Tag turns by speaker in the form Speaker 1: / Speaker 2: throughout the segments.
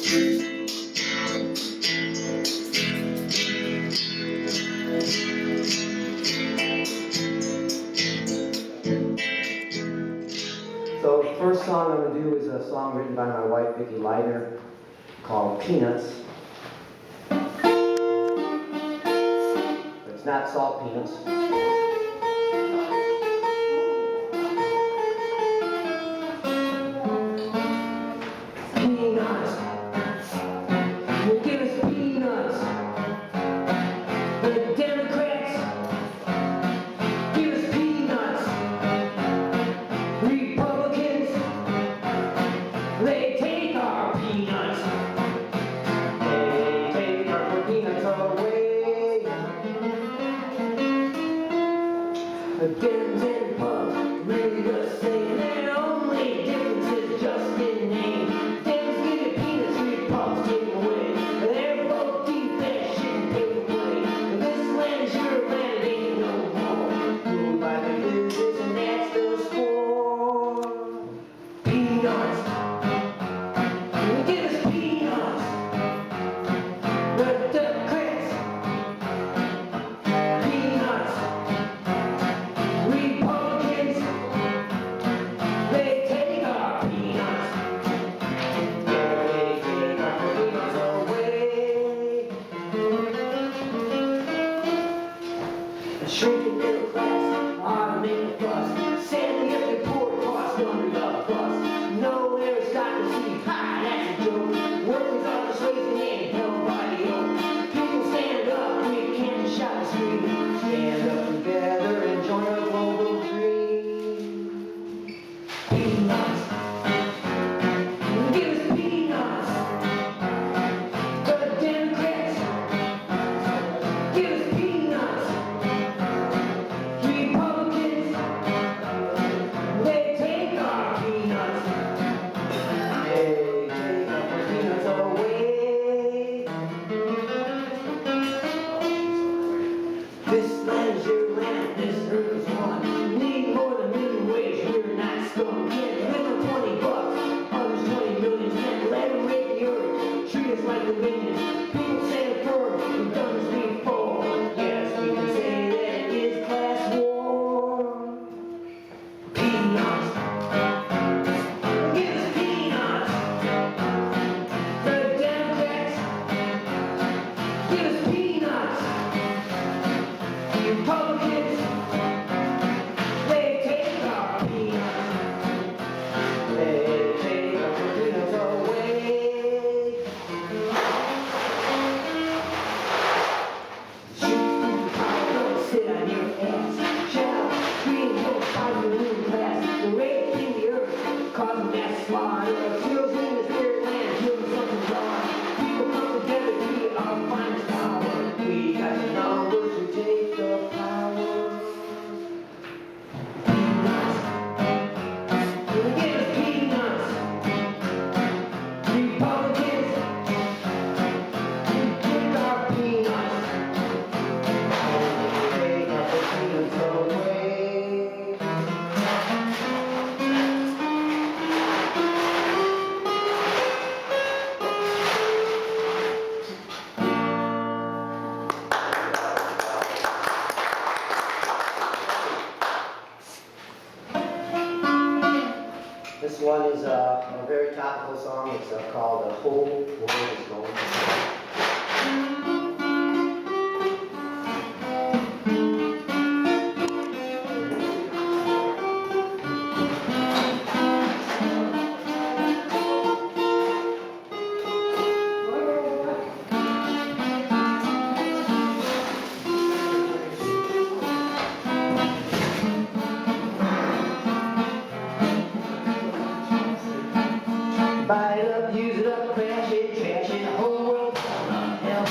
Speaker 1: So the first song I'm going to do is a song written by my wife, Vicki Leitner, called Peanuts. But it's not salt peanuts. Peanuts. Well, give us peanuts. The Democrats, give us peanuts. Republicans, they take our peanuts. They take our peanuts away. The Dems and Pubs really the same. Their only difference is just in name. Dems give you peanuts, Republicans take them away. They're both deep, that shit and paper play. This land is your land, it ain't no more. Ruled by the business and that's the score. Peanuts. Give us peanuts. The Democrats. Peanuts. Republicans. They take our peanuts. Yeah, they take our peanuts away. The shrinking middle class are the main fuss. Sending every poor cost under the bus. No aristocracy, ha, that's a joke. Workers are persuaded and held by the yoke. People stand up, we can't shout and scream. Stand up together and join a global dream. Peanuts. Give us peanuts. The Democrats. Give us peanuts. Republicans. They take our peanuts. They take our peanuts away. This land's your land, this earth is one. Need more than minimum wage, we're not scum. Can't live on $20, others 20 million. Can't let them rape the earth, treat us like dominions. People stand firm, we've done this before. Yes, we can say that it is class war. Peanuts. Give us peanuts. The Democrats. Give us peanuts. Republicans, they take our peanuts. They take our peanuts away. Shoot through the power, don't sit on your ass. Shout, scream, don't fight the middle class. The raping the earth, causing mass slaughter. Kills in the spirit land, killing something wrong. People come together, we are finest power. We got the numbers, we take the power. Peanuts. Give us peanuts. Republicans, take our peanuts. Take our peanuts away. This one is a very topical song. It's called The Whole World Is Going to Hell. Buy it up, use it up, crash it, trash it, the whole world's gonna hell.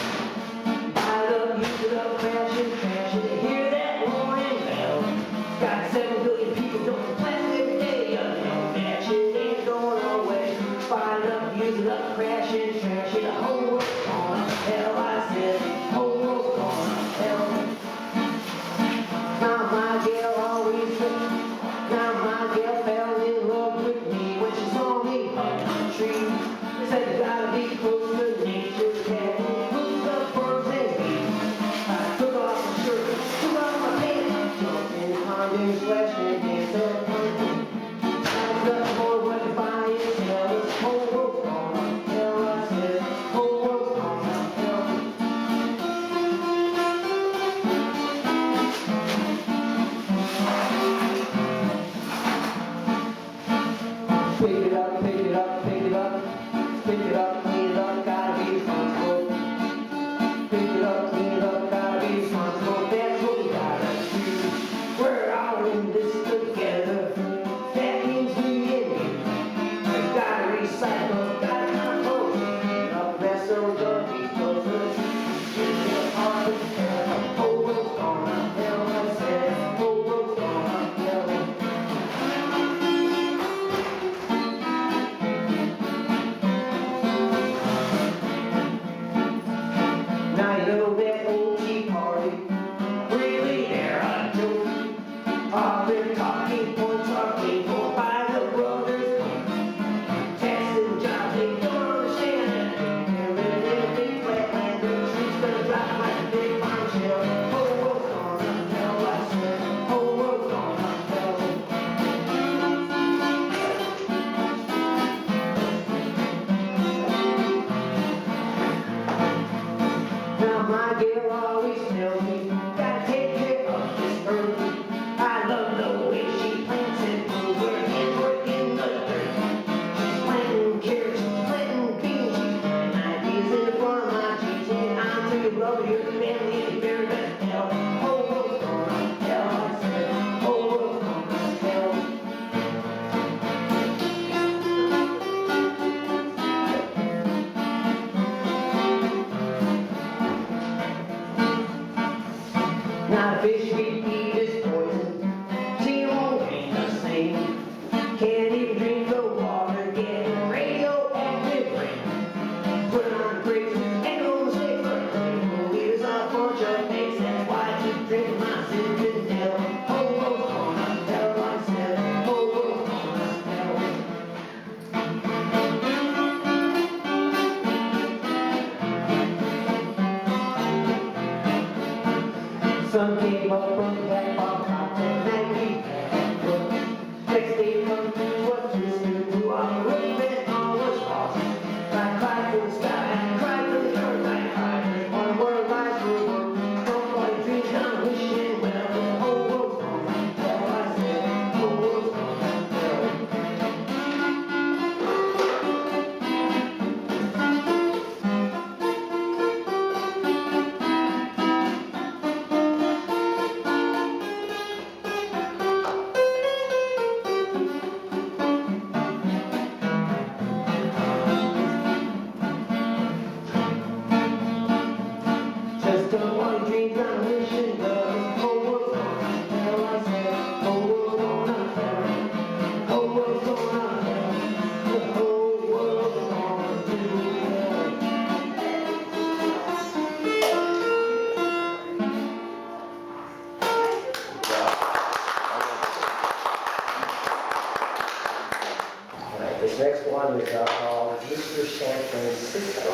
Speaker 1: Buy it up, use it up, crash it, trash it, hear that warning bell. Got 7 billion people don't plastic every day, you know that shit ain't going away. Buy it up, use it up, crash it, trash it, the whole world's gonna hell. I said, whole world's gonna hell. Now my gal always said, now my gal fell in love with me when she saw me up the tree. Said you gotta be close to nature, can't lose the birds and bees. I took off my shirt, took off my pants, jumped in the pond, splashed and danced up on the floor, went by and tell us whole world's gone to hell. I said, whole world's gone to hell. Pick it up, pick it up, pick it up, pick it up, clean it up, gotta be responsible. Pick it up, clean it up, gotta be responsible. That's what we gotta do. We're all in this together. That means me and you. We gotta recycle, gotta compost. Enough mess so we gonna be closer. It's a hard to tell. Whole world's gonna hell, I said. Whole world's gonna hell. Now you know that old Tea Party, really they're a joke. All their talking points are paid for by the brothers. Tax and jobs they don't understand. They're living in a big flat land, the trees gonna drop like a big bombshell. Whole world's gonna hell, I said. Whole world's gonna hell. Now my girl always tells me, gotta take care of this earth. I love the way she plants and moves her hands work in the dirt. She's planting carrots, she's planting beans, she's planting ideas in the farm like she's in. I'm taking love of your family and very best hell. Whole world's gonna hell, I said. Whole world's gonna hell. Now the fish we eat is poison, GMO ain't the same. Can't even drink the water, getting radioactive rain. Put on grapes, ain't no mistake, but political leaders are a bunch of fakes. That's why I keep drinking my Zinfandel. Whole world's gonna hell, I said. Whole world's gonna hell. Some came up from black bottom cocktails and we had book. Next day come to what twist to our room and all was lost. I cried for the sky, I cried for the earth, I cried on where lies will work. Nobody dreams, I'm wishing well. The whole world's gonna hell, I said. Whole world's gonna hell. Just don't want to dream, I'm wishing the whole world's gonna hell, I said. Whole world's gonna hell. Whole world's gonna hell. The whole world's gonna do hell. Alright, this next one is called Mr. San Francisco.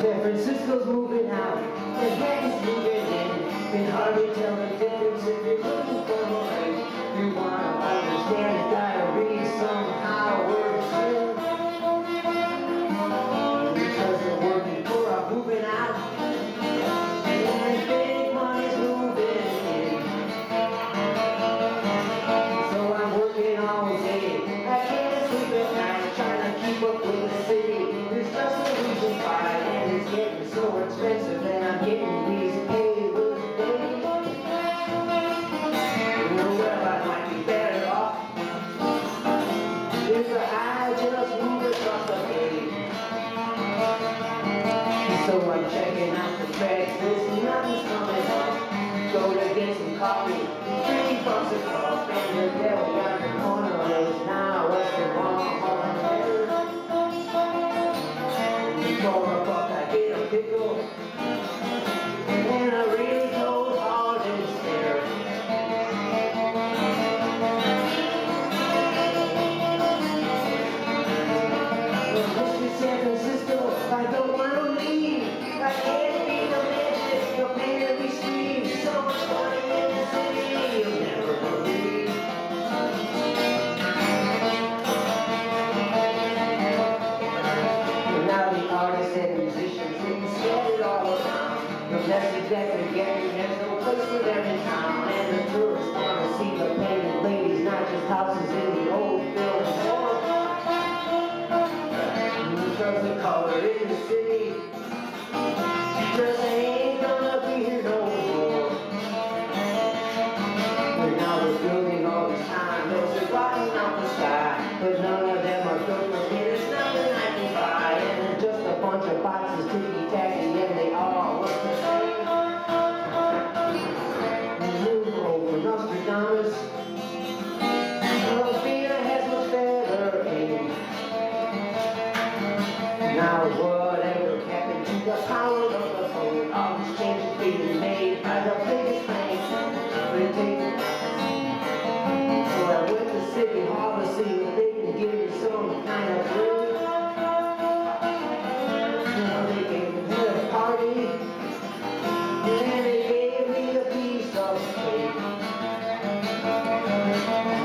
Speaker 1: San Francisco's moving out, Manhattan's moving in. Can hardly tell the difference if coffee, 3 bucks a cup, and the devil got the corner is now what's the wrong for a buck I get a pickle, and a really cold hard stare. Mr. San Francisco, I don't want to leave. I can't be the magic, the man we see. So much money in the city, you'll never believe. And now the artists and musicians getting scattered all around. But that's exactly getting, there's no place for them in town. And the tourists want to see the painted ladies, not just houses in the old film. Because the color in the city just ain't gonna be here no more. And now they're building all this time, those are rotting out the sky, but none of them are built for me. There's nothing I can buy, and they're just a bunch of boxes, ticky-tacky, and they all look the same. Move over Nostradamus, Vienna has much better aim. Now whatever happened to the power of the phone? All these changes being made by the biggest banks. So I went to City Hall to see if they can give me some kind of food. They gave me a party, and they gave me a piece of cake.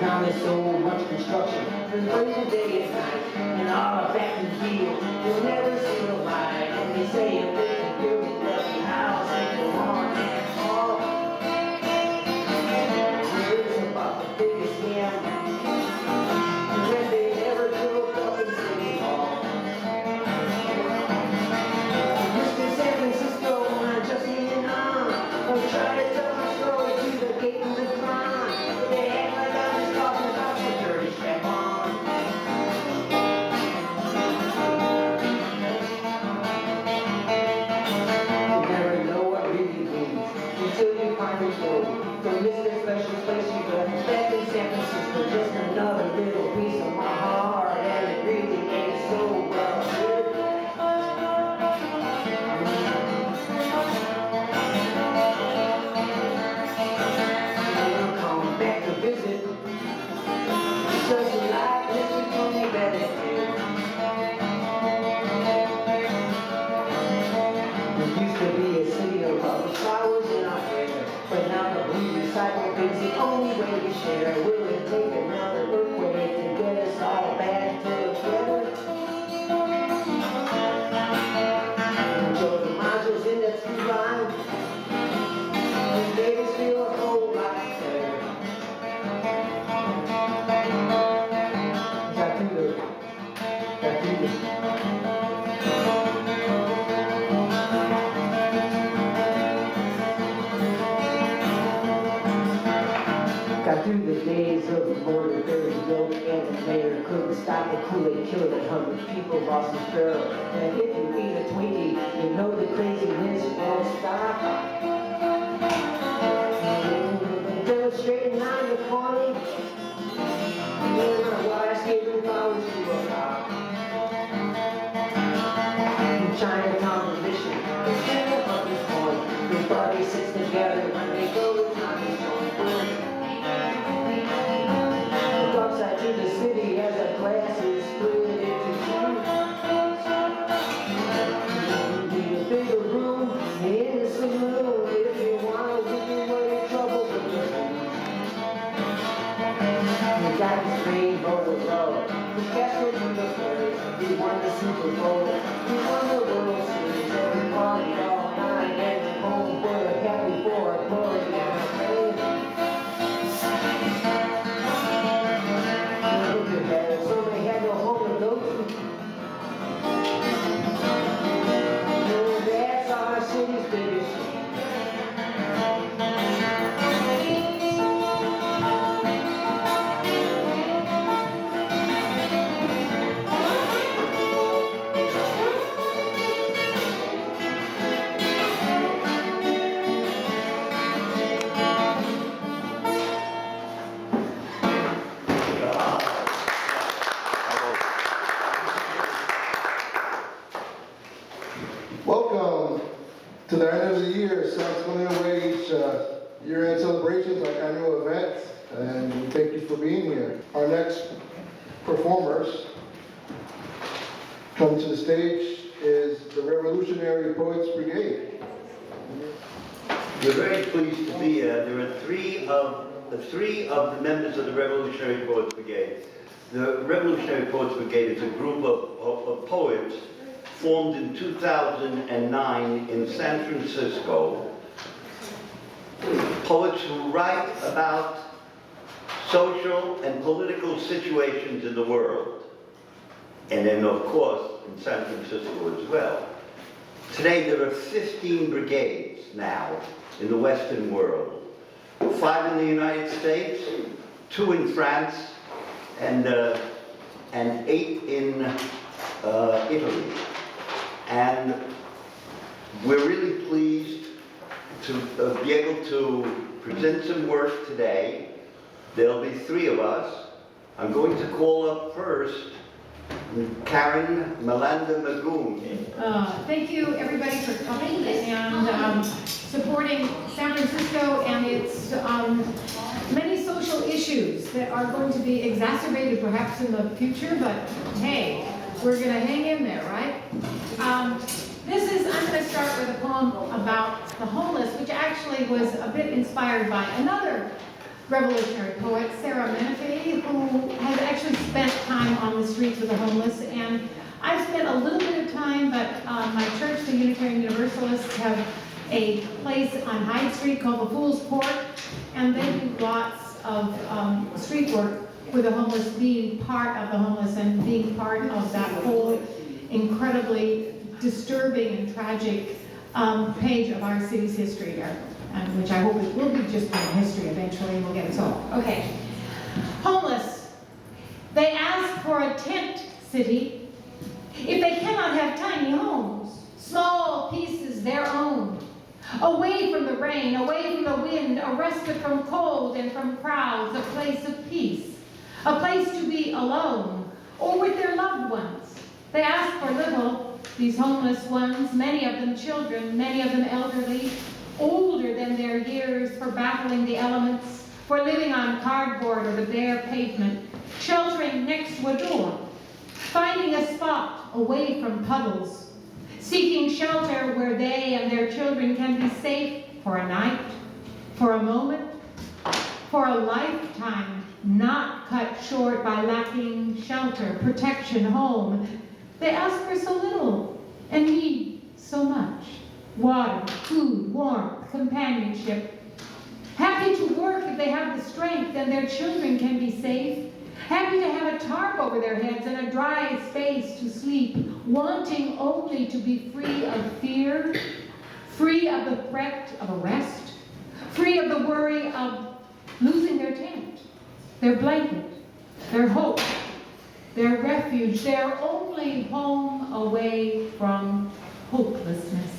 Speaker 1: Now there's so much construction, there's rain day and night, and all the back and field, you'll never see the light. And they say if they can build a lovely house, they can on and all. It's about the biggest scam that they ever cooked up in City Hall. Mr. San Francisco, I'm just hanging on. I'm trying to tell my story to the gate and the crime, but they act like I'm just talking about security strap on. You never know what really means until you finally go. From this special place you go back in San Francisco, just another little piece of my heart, and it really ain't so well good. I'll come back to visit, just like Mr. Tony Bennett did. It used to be a city of love, flowers in our hair, but now the blue recycle thing's the only way we share. Will it take another earthquake to get us all back together? Joe DiMaggio's in the true line, and babies feel a whole lot better. Got to do Got through the days of the border, there was no and the mayor couldn't stop the Kool-Aid killed 100 people, lost his barrel. And if you eat a Twinkie, you know the craziness won't stop. Demonstrating on the corner, and my wife's giving flowers to a cop. In Chinatown, Mission, it's kind of up this point. Everybody sits together when they go to Tommy's joint. Upside to the city as a class is split into two. Be a bigger room in the saloon if you want to get away trouble with your food. You got this rainbow of love, the castle to the birds. We won the Super Bowl, we won the World Series. Everybody all night and home were happy for a glory and a fame. So they had no home to go to. And that's our city's biggest shame.
Speaker 2: To the end of the year, Sounds going away each year-end celebrations, our annual event, and we thank you for being here. Our next performers coming to the stage is the Revolutionary Poets Brigade.
Speaker 3: We're very pleased to be here. There are three of the members of the Revolutionary Poets Brigade. The Revolutionary Poets Brigade is a group of poets formed in 2009 in San Francisco. Poets who write about social and political situations in the world. And then, of course, in San Francisco as well. Today, there are 15 brigades now in the Western world. 5 in the United States, 2 in France, and 8 in Italy. And we're really pleased to be able to present some work today. There'll be 3 of us. I'm going to call up first Karen Melanda Magoon.
Speaker 4: Thank you, everybody, for coming and supporting San Francisco and its many social issues that are going to be exacerbated perhaps in the future, but hey, we're going to hang in there, right? I'm going to start with a poem about the homeless, which actually was a bit inspired by another revolutionary poet, Sarah Menifee, who has actually spent time on the streets with the homeless. And I've spent a little bit of time, but my church, the Unitarian Universalists, have a place on Hyde Street called the Fool's Court, and they do lots of street work with the homeless, being part of the homeless and being part of that whole incredibly disturbing and tragic page of our city's history, which I hope it will be just in history eventually, and we'll get it solved. Okay. Homeless. They ask for a tent city if they cannot have tiny homes, small pieces their own, away from the rain, away from the wind, a respite from cold and from crowds, a place of peace, a place to be alone or with their loved ones. They ask for little, these homeless ones, many of them children, many of them elderly, older than their years, for battling the elements, for living on cardboard or the bare pavement, sheltering next to a door, finding a spot away from puddles, seeking shelter where they and their children can be safe for a night, for a moment, for a lifetime, not cut short by lacking shelter, protection, home. They ask for so little and need so much. Water, food, warmth, companionship. Happy to work if they have the strength and their children can be safe. Happy to have a tarp over their heads and a dry space to sleep. Wanting only to be free of fear, free of the threat of arrest, free of the worry of losing their tent, their blanket, their hope, their refuge, their only home away from hopelessness.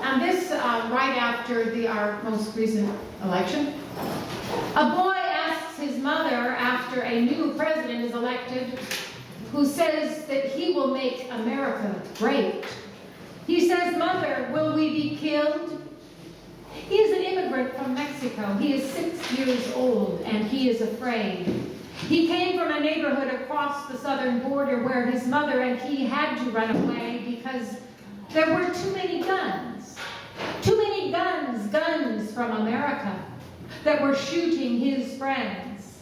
Speaker 4: And this right after our most recent election. A boy asks his mother after a new president is elected, who says that he will make America great. He says, "Mother, will we be killed?" He is an immigrant from Mexico. He is 6 years old and he is afraid. He came from a neighborhood across the southern border where his mother and he had to run away because there were too many guns. Too many guns, guns from America that were shooting his friends.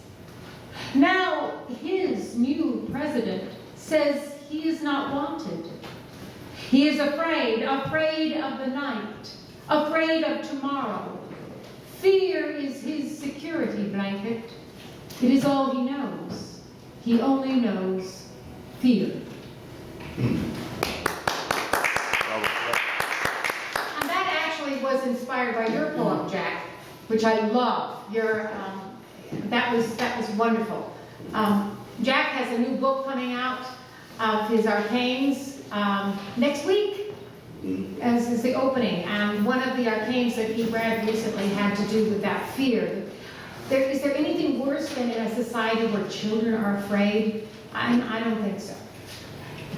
Speaker 4: Now his new president says he is not wanted. He is afraid, afraid of the night, afraid of tomorrow. Fear is his security blanket. It is all he knows. He only knows fear. And that actually was inspired by your poem, Jack, which I love. That was wonderful. Jack has a new book coming out of his arcanes next week, as is the opening. And one of the arcanes that he read recently had to do with that fear. Is there anything worse than in a society where children are afraid I don't think so.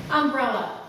Speaker 4: Umbrella.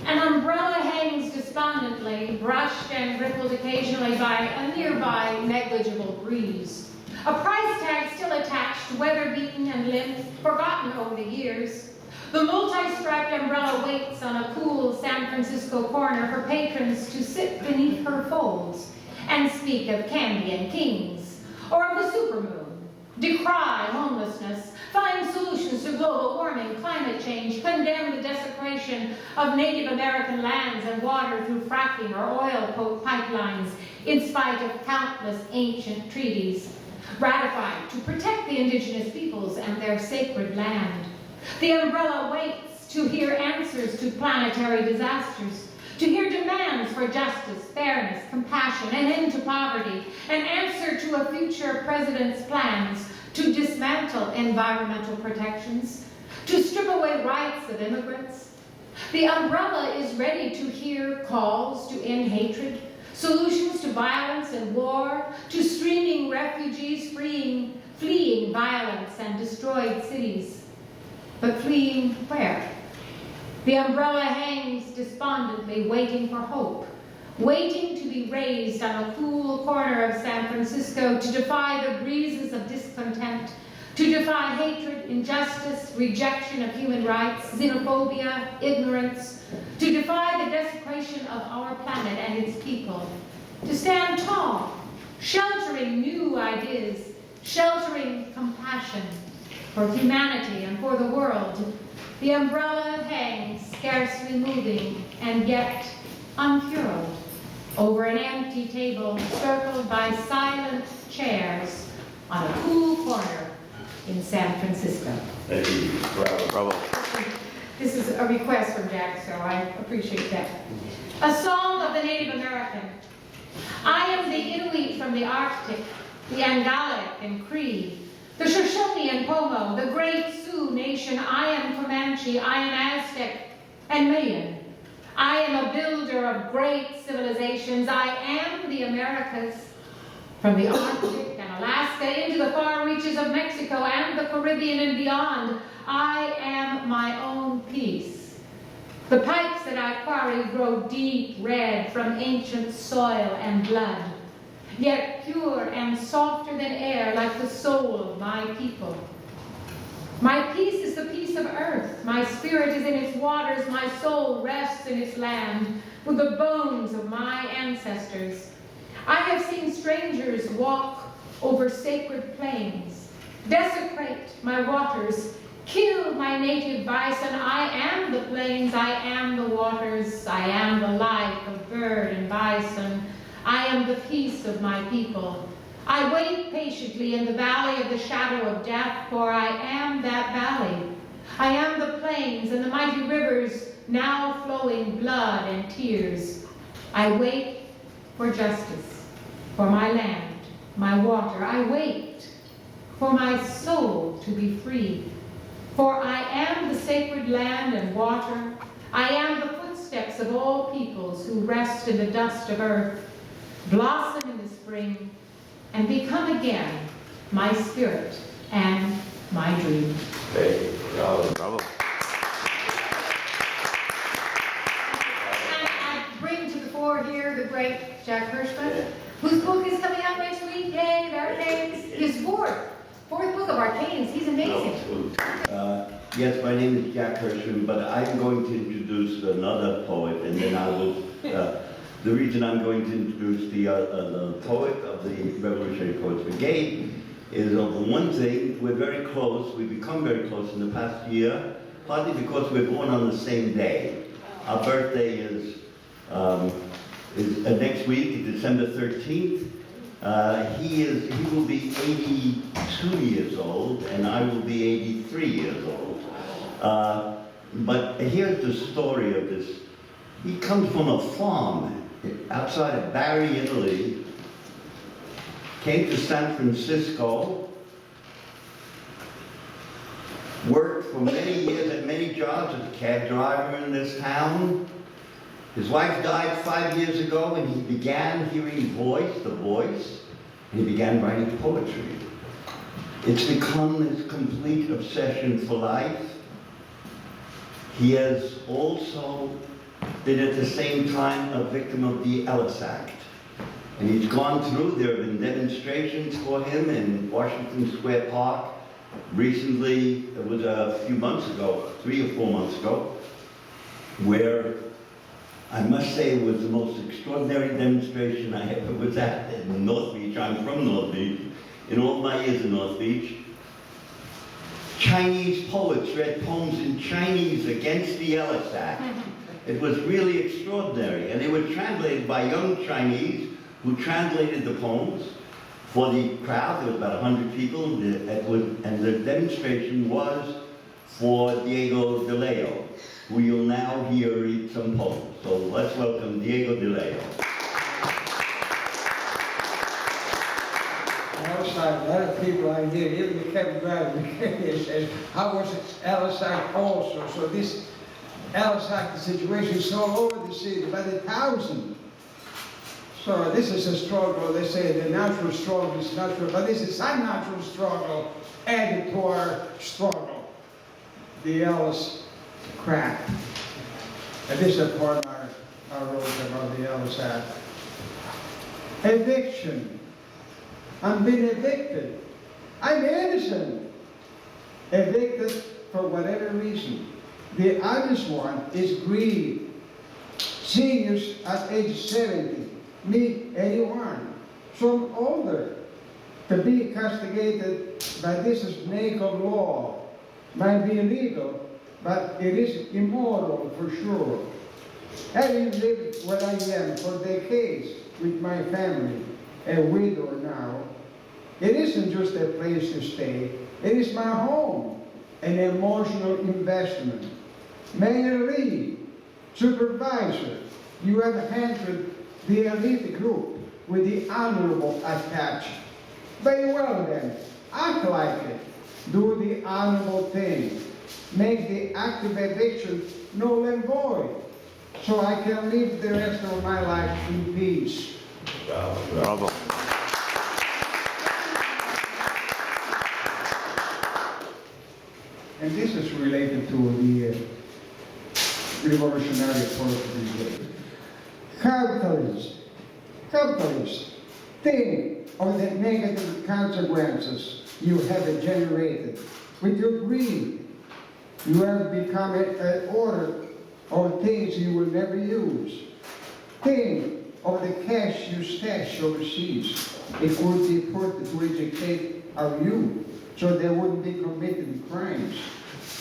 Speaker 4: An umbrella hangs despondently, brushed and rippled occasionally by a nearby negligible breeze. A price tag still attached, weather-beaten and limp, forgotten over the years. The multi-striped umbrella waits on a cool San Francisco corner for patrons to sit beneath her folds and speak of candy and kings, or of the supermoon, decry homelessness, find solutions to global warming, climate change, condemn the desecration of Native American lands and water through fracking or oil pipelines, in spite of countless ancient treaties ratified to protect the indigenous peoples and their sacred land. The umbrella waits to hear answers to planetary disasters, to hear demands for justice, fairness, compassion, an end to poverty, an answer to a future president's plans to dismantle environmental protections, to strip away rights of immigrants. The umbrella is ready to hear calls to end hatred, solutions to violence and war, to streaming refugees fleeing violence and destroyed cities. But fleeing where? The umbrella hangs despondently, waiting for hope, waiting to be raised on a cool corner of San Francisco to defy the breezes of discontent, to defy hatred, injustice, rejection of human rights, xenophobia, ignorance, to defy the desecration of our planet and its people, to stand tall, sheltering new ideas, sheltering compassion for humanity and for the world. The umbrella hangs, scarcely moving, and yet unfurled, over an empty table circled by silent chairs on a cool corner in San Francisco.
Speaker 3: Thank you. Bravo.
Speaker 4: This is a request from Jack, so I appreciate that. A song of the Native American. I am the Inuit from the Arctic, the Angalic and Cree, the Shoshone and Pomo, the great Sioux nation. I am Comanche, I am Aztec and Mayan. I am a builder of great civilizations. I am the Americas. From the Arctic and Alaska into the far reaches of Mexico and the Caribbean and beyond, I am my own peace. The pipes that I quarry grow deep red from ancient soil and blood, yet pure and softer than air, like the soul of my people. My peace is the peace of earth. My spirit is in its waters. My soul rests in its land with the bones of my ancestors. I have seen strangers walk over sacred plains, desecrate my waters, kill my native bison. I am the plains, I am the waters, I am the life of bird and bison. I am the peace of my people. I wait patiently in the valley of the shadow of death, for I am that valley. I am the plains and the mighty rivers now flowing blood and tears. I wait for justice, for my land, my water. I wait for my soul to be free. For I am the sacred land and water. I am the footsteps of all peoples who rest in the dust of earth, blossom in the spring, and become again my spirit and my dream.
Speaker 3: Hey, bravo.
Speaker 4: And I bring to the fore here the great Jack Hirschman, whose book is coming out next week. Yay, the Arcanes. His fourth book of Arcanes. He's amazing.
Speaker 3: Yes, my name is Jack Hirschman, but I'm going to introduce another poet, and then I will. The reason I'm going to introduce the poet of the Revolutionary Poets Brigade is, one thing, we're very close. We've become very close in the past year, partly because we're born on the same day. Our birthday is next week, December 13th. He will be 82 years old, and I will be 83 years old. But here's the story of this. He comes from a farm outside of Bari, Italy, came to San Francisco, worked for many years at many jobs as a cab driver in this town. His wife died 5 years ago, and he began hearing the voice, and he began writing poetry. It's become his complete obsession for life. He has also been at the same time a victim of the Ellis Act. And he's gone through, there have been demonstrations for him in Washington Square Park. Recently, it was a few months ago, 3 or 4 months ago, where I must say it was the most extraordinary demonstration I ever was at in North Beach. I'm from North Beach. In all my years in North Beach, Chinese poets read poems in Chinese against the Ellis Act. It was really extraordinary, and they were translated by young Chinese who translated the poems for the crowd. There was about 100 people, and the demonstration was for Diego de Leo, who you'll now hear read some poems. So let's welcome Diego de Leo.
Speaker 5: Outside, a lot of people I hear, even the cab driver, he says, how was Ellis Act also? So this Ellis Act situation is all over the city, by the thousand. So this is a struggle, they say the natural struggle is natural, but this is unnatural struggle added to our struggle. The Ellis crap. And this is part of our wrote about the Ellis Act. Eviction. I'm being evicted. I'm innocent. Evicted for whatever reason. The others one is greed. Seniors at age 70, me 81. So I'm older. To be castigated by this snake of law might be illegal, but it is immoral for sure. Having lived where I am for decades with my family, a widow now, it isn't just a place to stay, it is my home, an emotional investment. Mayor Lee, supervisor, you have handled the elite group with the honorable attached. Very well then, act like it. Do the honorable thing. Make the act of eviction null and void, so I can live the rest of my life in peace.
Speaker 6: Bravo.
Speaker 5: And this is related to the revolutionary Portuguese. Capitalists, think of the negative consequences you have generated. With your greed, you have become an order of things you will never use. Think of the cash you stash overseas. It could be put to educate our youth so they wouldn't be committing crimes.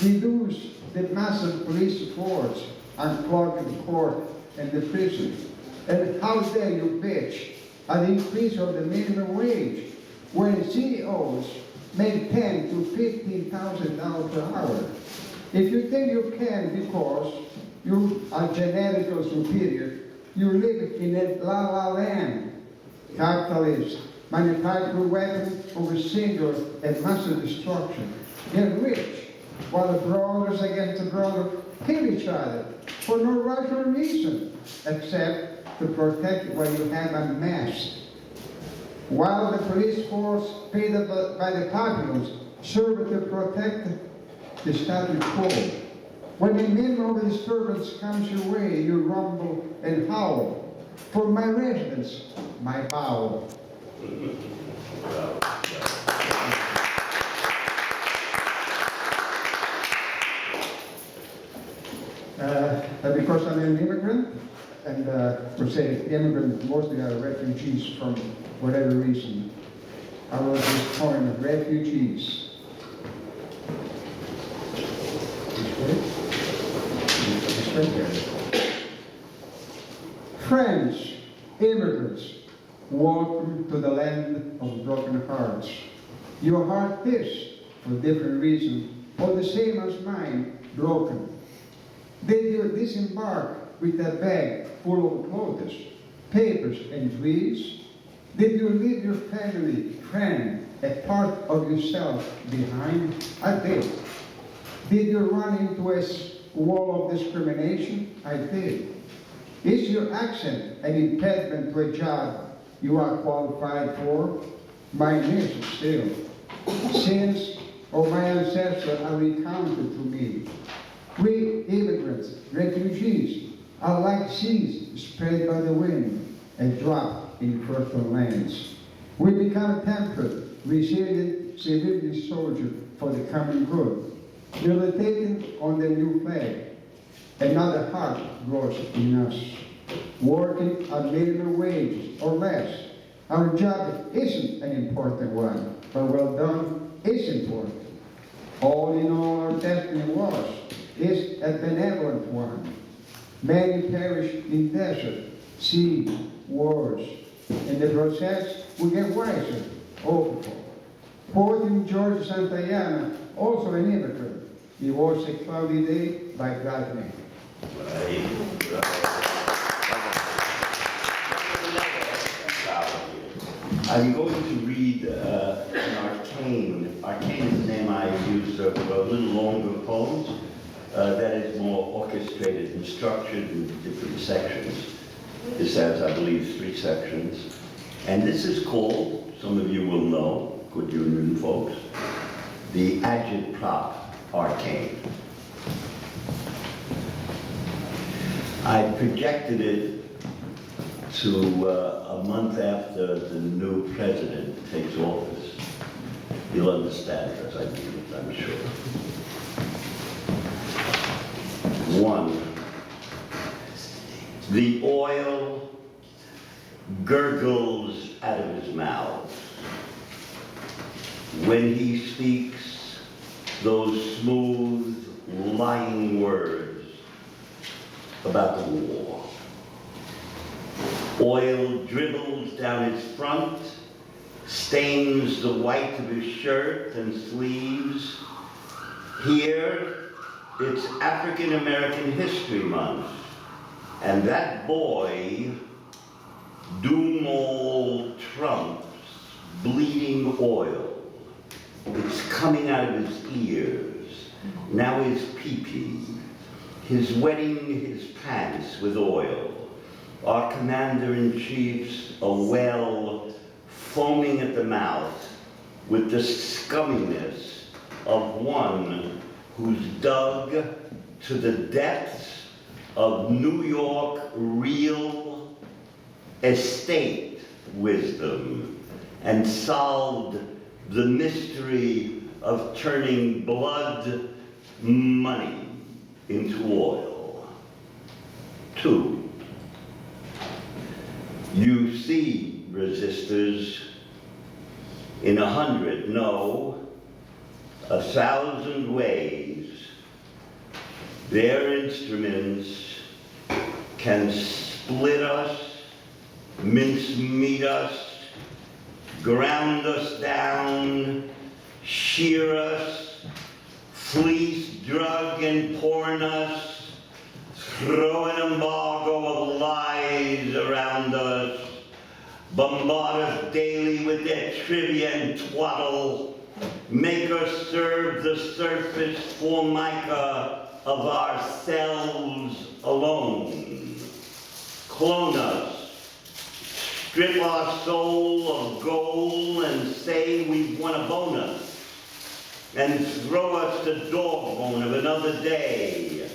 Speaker 5: Reduce the massive police force and clog the court and the prison. And how dare you bitch at the increase of the minimum wage when CEOs make $10,000 to $15,000 per hour? If you think you can because you are genetically superior, you live in a la-la land. Capitalists manufacture weapons over single and massive destruction. Get rich, while the brothers against the brothers kill each other for no rational reason, except to protect what you have amassed. While the police force paid by the populace serve to protect the status quo. When a minimal disturbance comes your way, you rumble and howl. For my residents, my bow. Because I'm an immigrant, and we say immigrants mostly are refugees from whatever reason, I wrote this poem, Refugees. Friends, immigrants, welcome to the land of broken hearts. Your heart is, for different reasons, or the same as mine, broken. Did you disembark with a bag full of clothes, papers, and trees? Did you leave your family, friend, a part of yourself behind? I did. Did you run into a wall of discrimination? I did. Is your accent an impediment to a job you are qualified for? Mine is still. Sins of my ancestors are recounted to me. We immigrants, refugees, are like seeds spread by the wind and dropped in fertile lands. We become tempered, resilient civilian soldiers for the common good, militating on the new flag. Another heart grows in us, working at minimum wages or less. Our job isn't an important one, but well done is important. All in all, our destiny is a benevolent one. Many perish in desert, sea, wars. In the process, we get wiser, hopeful. Quoting George Santayana, also an immigrant, it was a cloudy day by God's name.
Speaker 3: I'm going to read an arcane. Arcane is the name I use for a little longer poems that is more orchestrated and structured in different sections. This has, I believe, 3 sections. And this is called, some of you will know, good union folks, the Agitprop Arcane. I projected it to a month after the new president takes office. You'll understand as I do it, I'm sure. 1, the oil gurgles out of his mouth when he speaks those smooth, lying words about the war. Oil dribbles down his front, stains the white of his shirt and sleeves. Here, it's African American History Month, and that boy, Donald Trump's bleeding oil, it's coming out of his ears, now his pee-pee. He's wetting his pants with oil. Our commander-in-chief's a well foaming at the mouth with the scumminess of one who's dug to the depths of New York real estate wisdom and solved the mystery of turning blood money into oil. 2, you see resistors in 100, no, 1,000 ways. Their instruments can split us, mincemeat us, ground us down, shear us, fleece, drug, and porn us, throw an embargo of lies around us, bombard us daily with their trivia and twaddle, make us serve the surface formica of ourselves alone, clone us, strip our soul of gold and say we've won a bonus, and throw us the dog bone of another day,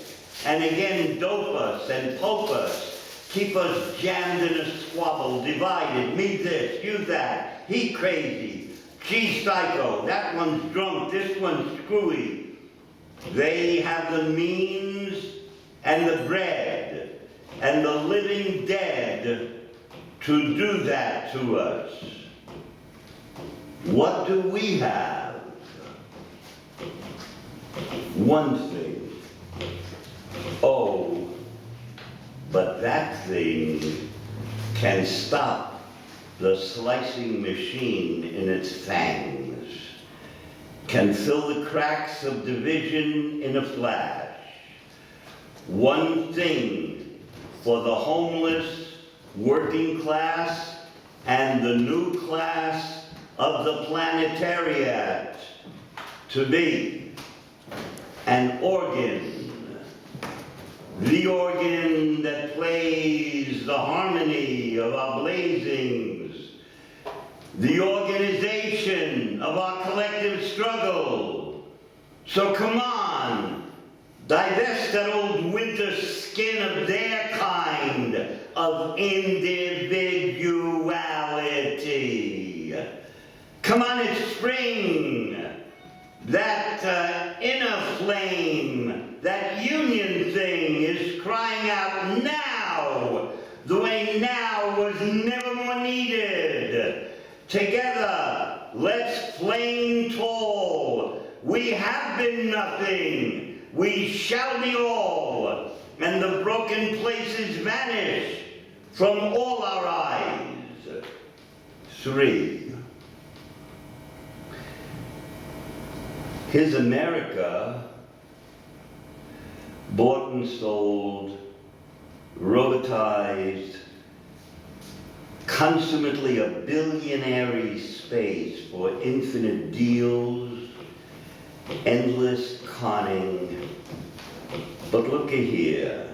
Speaker 3: and again dope us and poke us, keep us jammed in a squabble, divided, me this, you that, he crazy, she psycho, that one's drunk, this one's screwy. They have the means and the bread and the living dead to do that to us. What do we have? One thing. Oh, but that thing can stop the slicing machine in its fangs, can fill the cracks of division in a flash. One thing for the homeless, working class, and the new class of the planetariat to be an organ, the organ that plays the harmony of our blazings, the organization of our collective struggle. So come on, divest that old winter skin of their kind of individuality. Come on, it's spring. That inner flame, that union thing is crying out now, the way now was never more needed. Together, let's flame tall. We have been nothing. We shall be all. And the broken places vanish from all our eyes. 3. Here's America, bought and sold, robotized, consummately a billionary space for infinite deals, endless conning. But look at here.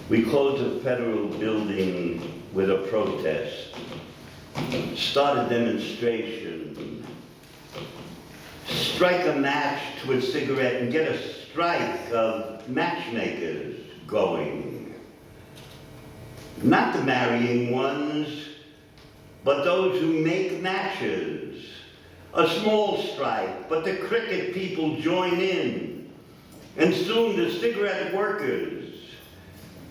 Speaker 3: We closed a federal building with a protest, start a demonstration, strike a match to a cigarette and get a strike of matchmakers going. Not the marrying ones, but those who make matches. A small strike, but the cricket people join in. And soon the cigarette workers.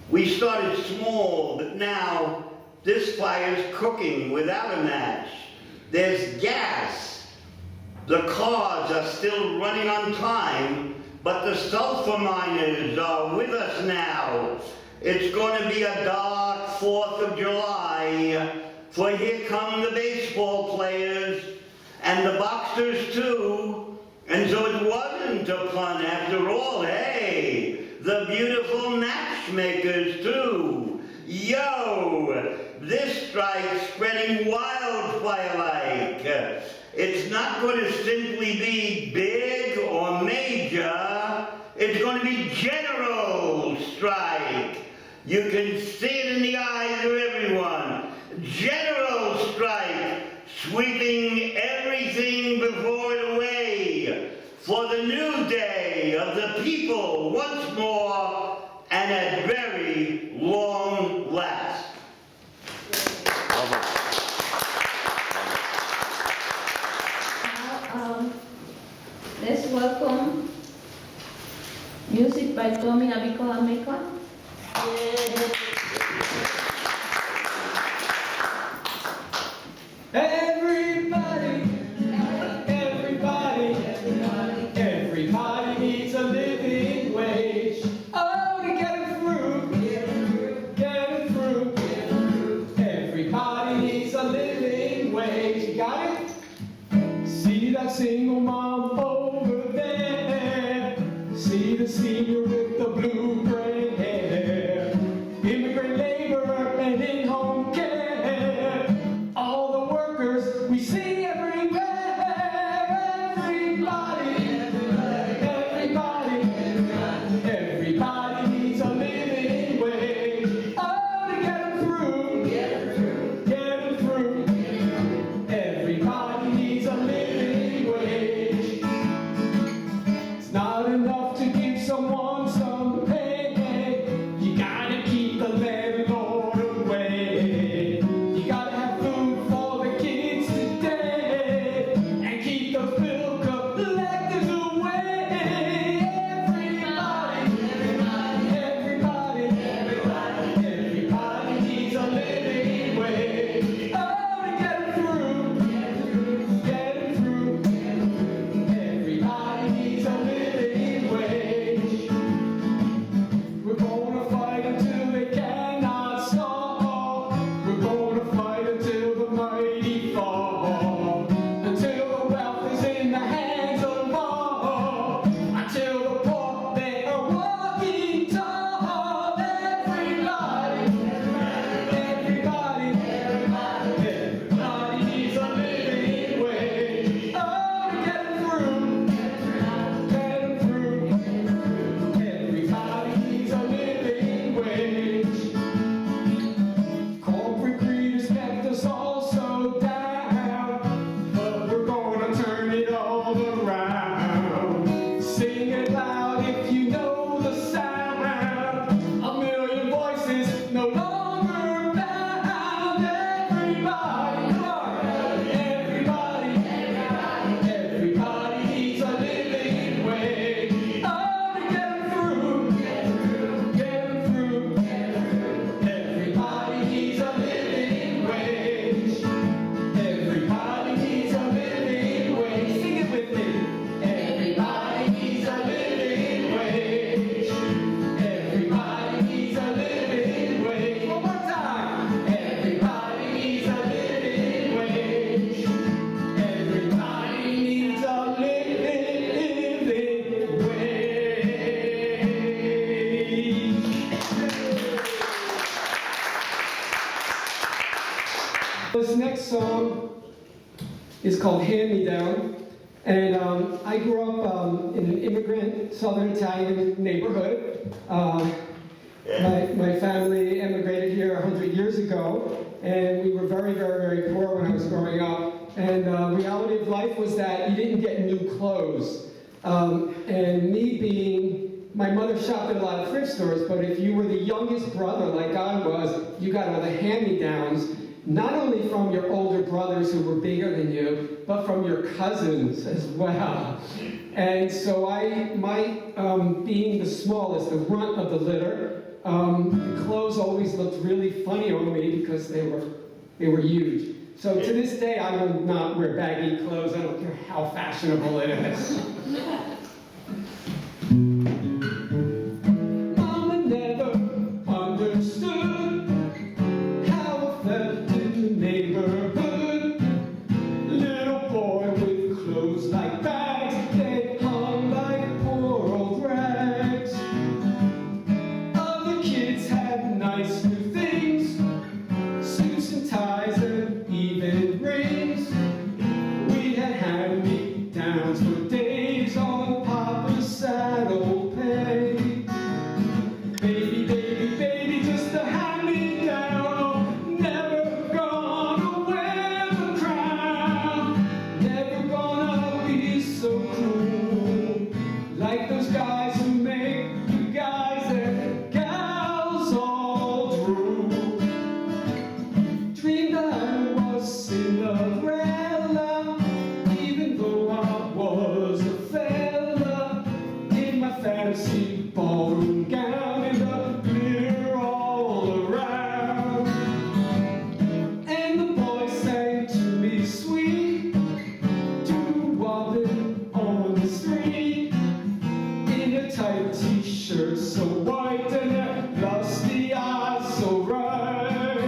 Speaker 3: We started small, but now this fire's cooking without a match. There's gas. The cars are still running on time, but the sulfur miners are with us now. It's going to be a dark 4th of July, for here come the baseball players, and the boxers too. And so it wasn't a pun after all, hey, the beautiful matchmakers too. Yo, this strike's spreading wildfire-like. It's not going to simply be big or major, it's going to be general strike. You can see it in the eyes of everyone. General strike, sweeping everything before it away, for the new day of the people once more, and at very long last.
Speaker 6: Let's welcome music by Tommy Abicola Mekwa.
Speaker 7: Everybody needs a living wage. Oh, to get it through. Everybody needs a living wage. You got it? See that single mom over there. See the senior with the blue gray hair. this next song is called Hand Me Down. And I grew up in an immigrant Southern Italian neighborhood. My family immigrated here 100 years ago, and we were very, very, very poor when I was growing up. And the reality of life was that you didn't get new clothes. And me being, my mother shopped at a lot of thrift stores, but if you were the youngest brother like I was, you got all the hand-me-downs, not only from your older brothers who were bigger than you, but from your cousins as well. And so being the smallest, the runt of the litter, the clothes always looked really funny on me because they were huge. So to this day, I will not wear baggy clothes. I don't care how fashionable it is. Mama never understood how I felt in the neighborhood. Little boy with clothes like bags, they hung like poor old rags. Other kids had nice new things, suits and ties and even rings. We had hand-me-downs for days on Papa's saddle pay. Baby, baby, baby, just a hand-me-down. Never gonna wear the crown. Never gonna be so cruel like those guys who make the guys and gals all drool. Dreamed I was Cinderella, even though I was a fella, in my fancy ballroom gown and the glitter all around. And the boys sang to me sweet, doo-wobbling on the street, in a tight t-shirt so white and their lusty eyes so bright.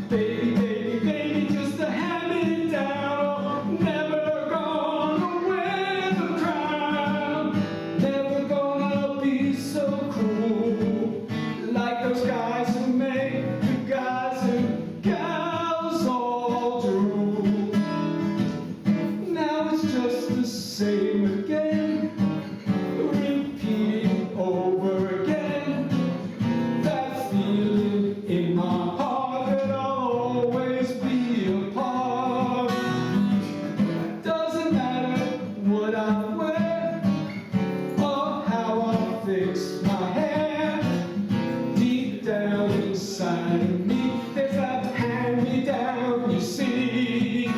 Speaker 7: Baby, baby, baby, just a hand-me-down. Never gonna wear the crown. Never gonna be so cruel like those guys who make the guys and gals all drool. Now it's just the same again, repeating over again. That feeling in my heart that I'll always be a part. Doesn't matter what I wear or how I fix my hair. Deep down inside of me, there's that hand-me-down, you see.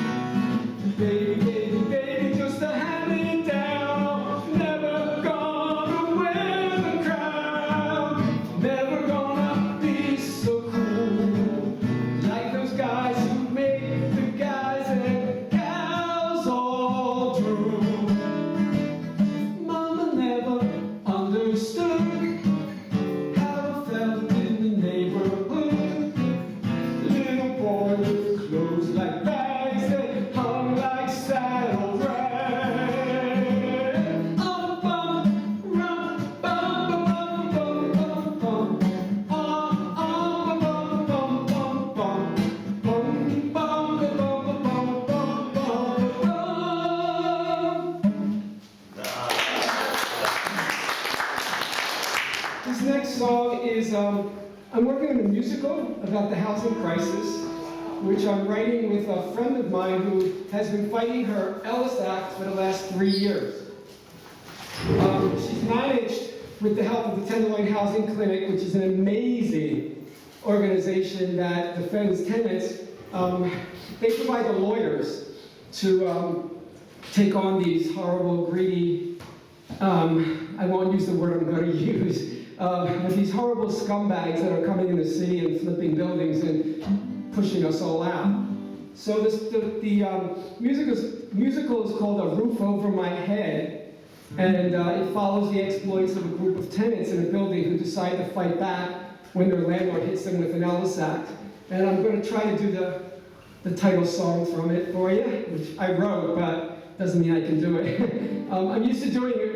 Speaker 7: Baby, baby, baby, just a hand-me-down. Never gonna wear the crown. Never gonna be so cool like those guys who make the guys and gals all drool. Mama never understood how I felt in the neighborhood. Little boy with clothes like bags that hung like saddle rags. Bum, rum, bum, bum, bum, bum, bum. Bum, bum, bum, bum, bum. Bum, bum, bum, bum, bum, bum, bum. This next song is, I'm working on a musical about the housing crisis, which I'm writing with a friend of mine who has been fighting her Ellis Act for the last 3 years. She's managed, with the help of the Tenderloin Housing Clinic, which is an amazing organization that defends tenants. They provide the lawyers to take on these horrible, greedy, I won't use the word I'm going to use, but these horrible scumbags that are coming in the city and flipping buildings and pushing us all out. So the musical is called A Roof Over My Head, and it follows the exploits of a group of tenants in a building who decide to fight back when their landlord hits them with an Ellis Act. And I'm going to try to do the title song from it for you, which I wrote, but doesn't mean I can do it. I'm used to doing it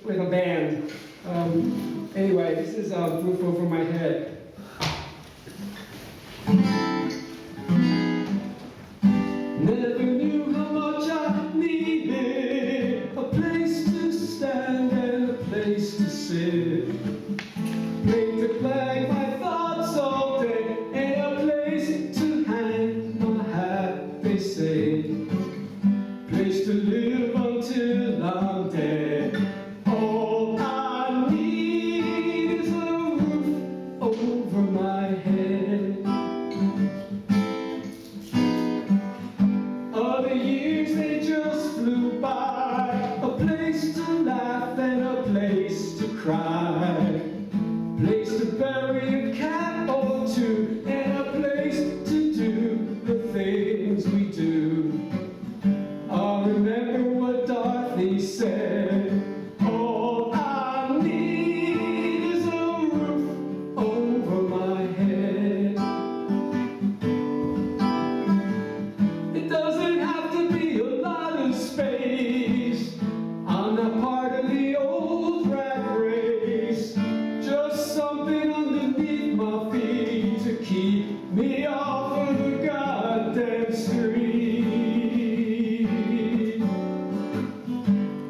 Speaker 7: with a band. Anyway, this is A Roof Over My Head. Place to blank my thoughts all day, and a place to hang my hat, they say. Place to live until I'm dead. All I need is a roof over my head. Other years they just flew by, a place to laugh and a place to cry, place to bury a cat or two, and a place to do the things we do. I remember what Dorothy said, all I need is a roof over my head. It doesn't have to be a lot of space. I'm not part of the old rat race. Just something underneath my feet to keep me off of the goddamn street.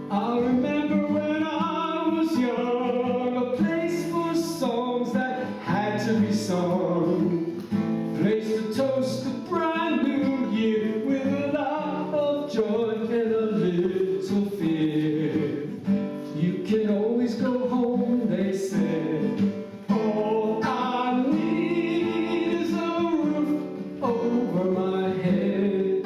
Speaker 7: I remember when I was young, a place for songs that had to be sung. Place to toast a brand new year with a lot of joy and a little fear. You can always go home, they said. All I need is a roof over my head.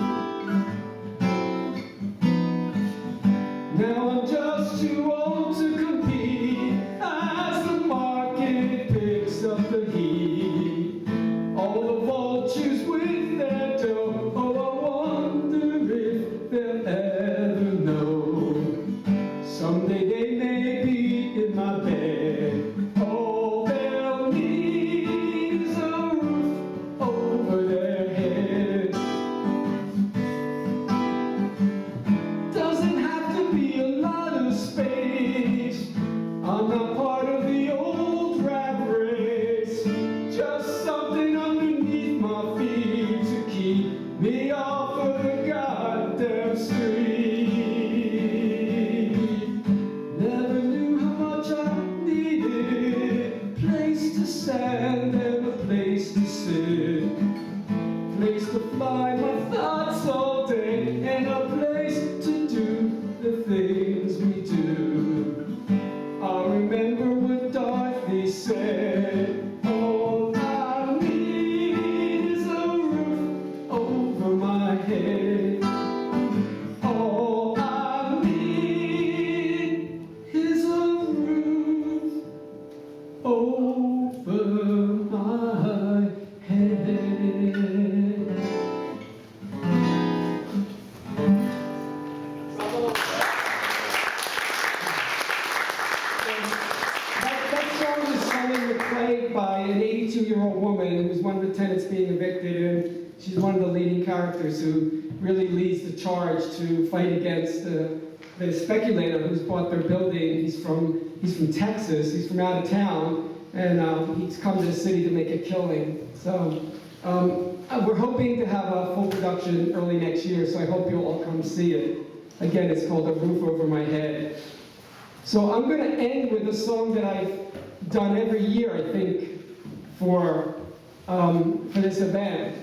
Speaker 7: Now I'm just too old to compete as the market picks up the heat. All the vultures with their dough, oh, I wonder if they'll ever know. Someday they may be in my bed. All they'll need is a roof over their head. Doesn't have to be a lot of space. I'm not part of the old rat race. Just something underneath my feet to keep me off of the goddamn street. Never knew how much I needed. Place to stand and a place to sit. Place to fly my thoughts all day, and a place to do the things we do. I remember what Dorothy said, all I need is a roof over my head. All I need is a roof over my head. That song was sung in the play by an 82-year-old woman who's one of the tenants being evicted, and she's one of the leading characters who really leads the charge to fight against the speculator who's bought their building. He's from Texas, he's from out of town, and he's come to the city to make a killing. So we're hoping to have a full production early next year, so I hope you'll all come see it. Again, it's called A Roof Over My Head. So I'm going to end with a song that I've done every year, I think, for this event.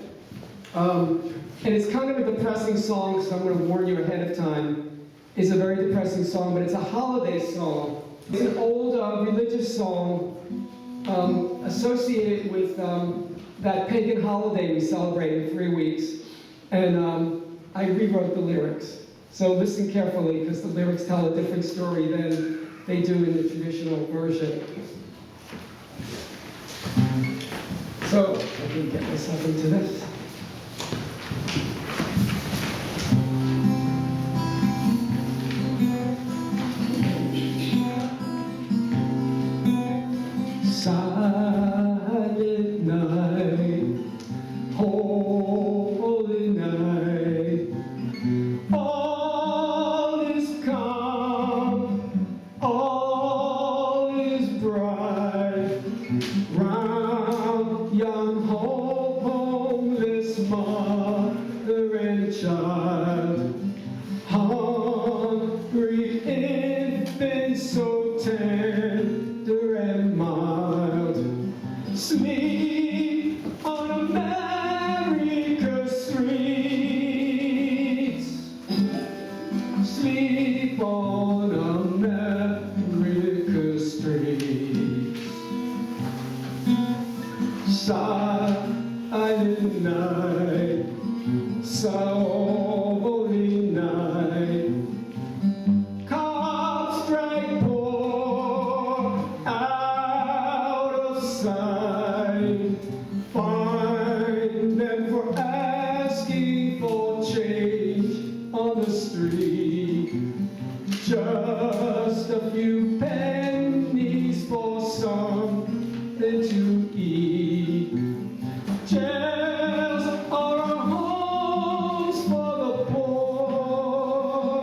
Speaker 7: And it's kind of a depressing song, so I'm going to warn you ahead of time. It's a very depressing song, but it's a holiday song. It's an old religious song associated with that pagan holiday we celebrate in 3 weeks. And I rewrote the lyrics. So listen carefully, because the lyrics tell a different story than they do in the traditional version. So I can get myself into this. Silent night, holy night, all is calm, all is bright, round yon homeless mother and child, hungry infant so tender silent night, so holy night. Cops strike poor out of sight. Find them for asking for change on the street. Just a few pennies for something to eat. Jails are our homes for the poor.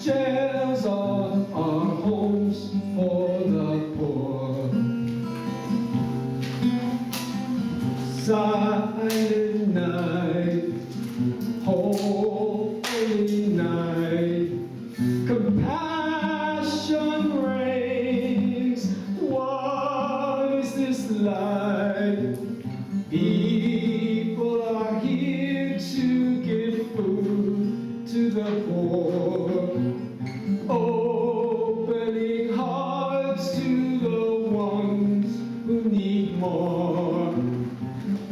Speaker 7: Jails are our homes for the poor. Silent night, holy night, compassion reigns. What is this life? People are here to give food to the poor, opening hearts to the ones who need more.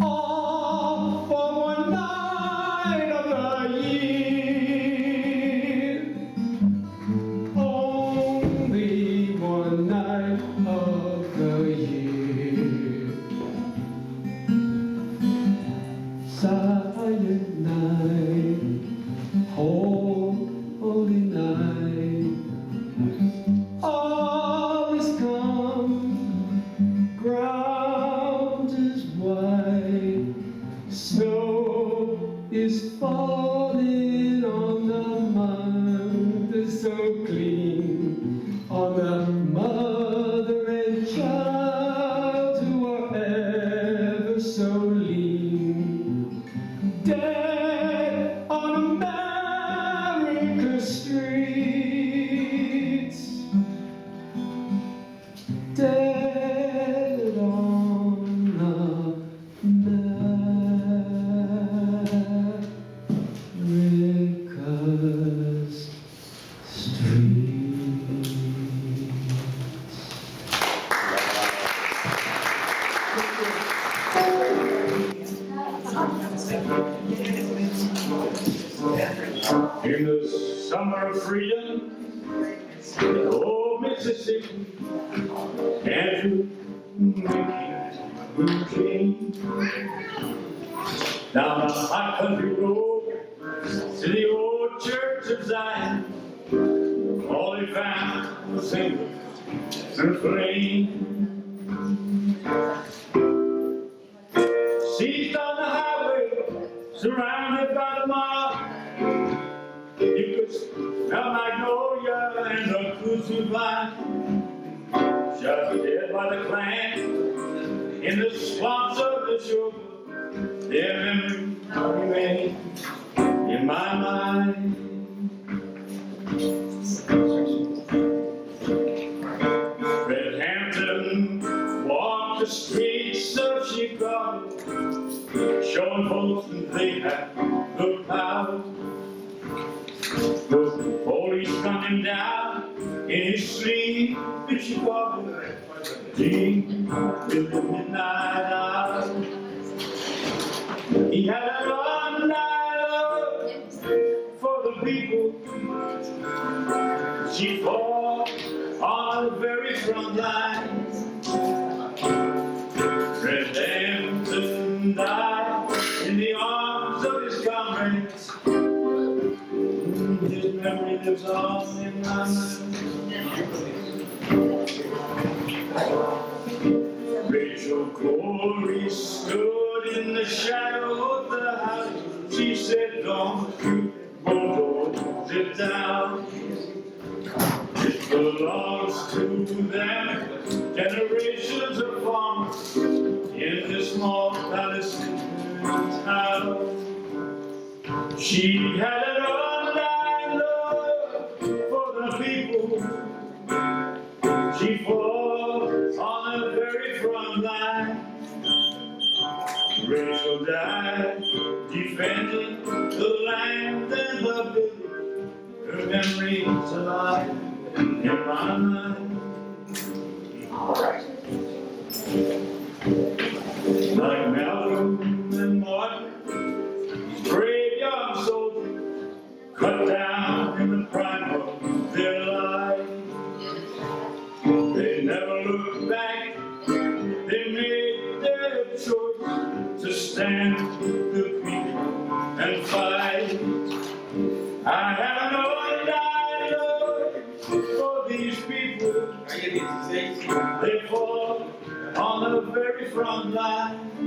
Speaker 7: All for one night of the year, only one night of the year. Silent night, holy night. All is calm, ground is white, snow is falling on the mud, is so clean, on the mother and child who are ever so lean. Dead on America's streets, dead on America's streets.
Speaker 8: In the summer of freedom, in old Mississippi, Andrew Lincoln came down a high country road to the old church of Zion. All they found was singers and flame. Seized on the highway, surrounded by the mob. You could smell magnolia and the kudzu vine. Shot dead by the Klan in the swamps of the sugar. Their memories remain in my mind. Fred Hampton walked the streets of Chicago, showing folks that they had good power. The police gunned him down in his sleep in Chicago, deep in the midnight hour. He had an undying love for the people. She fought on the very front line. Fred Hampton died in the arms of his comrades. His memory lives on in my mind. Rachel Corey stood in the shadow of the house. She said, "Don't shoot, bulldoze it down. It belongs to them, generations of farmers in this small Palestinian town." She had an undying love for the people. She fought on the very front line. Rachel died defending the land and the village. Her memory's alive in my mind. All right. stand the creep and fight. I have no dialogue for these people. They fall on the very front line.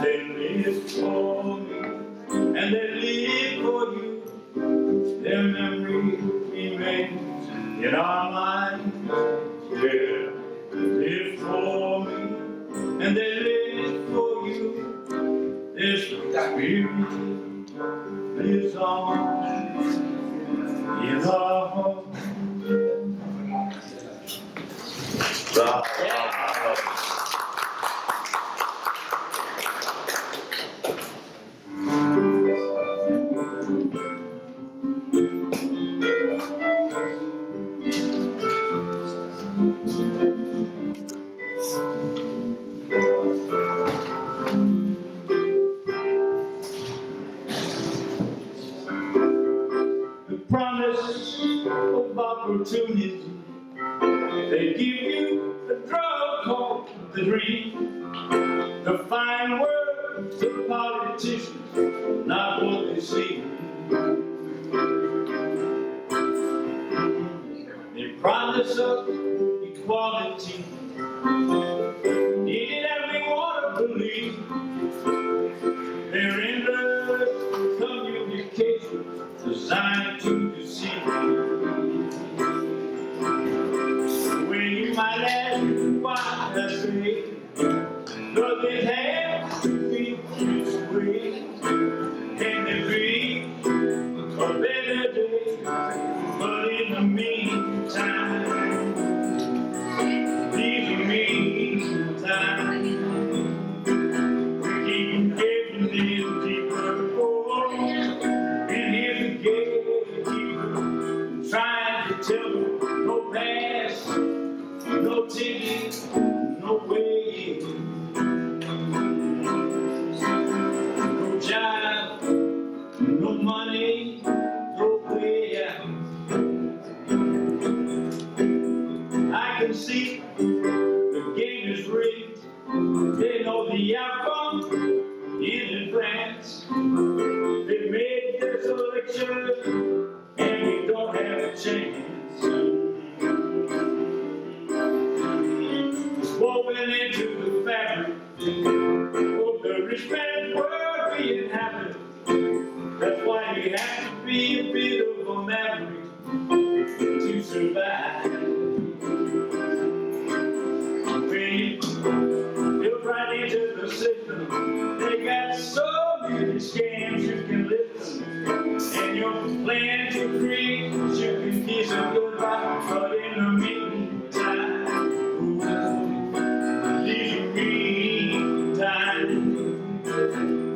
Speaker 8: They live for me and they live for you. Their memory remains in our minds. Yeah, they live for me and they live for you. Their spirit lives on in our heart. The promise of opportunity. They give you a drug called the dream. The fine words of politicians, not what they see. They promise us equality. Need it that we want to believe. They're in the communication designed to deceive. When you might ask why I say, does it have to be this way? Can there be a better day? But in the meantime, these are meantime, we keep getting this deeper. And here's the gatekeeper trying to tell me no pass, no ticket, no way, no job, no money, no way out. I can see the game is rigged. They know the outcome in advance. They made their selection and we don't have a chance. Woven into the fabric of the rich man's world we inhabit. That's why you have to be a bit of a maverick to survive. When you look right into the system, they got so many scams you can listen. And your plan to create, you can kiss a goodbye, but in the meantime, these are meantime,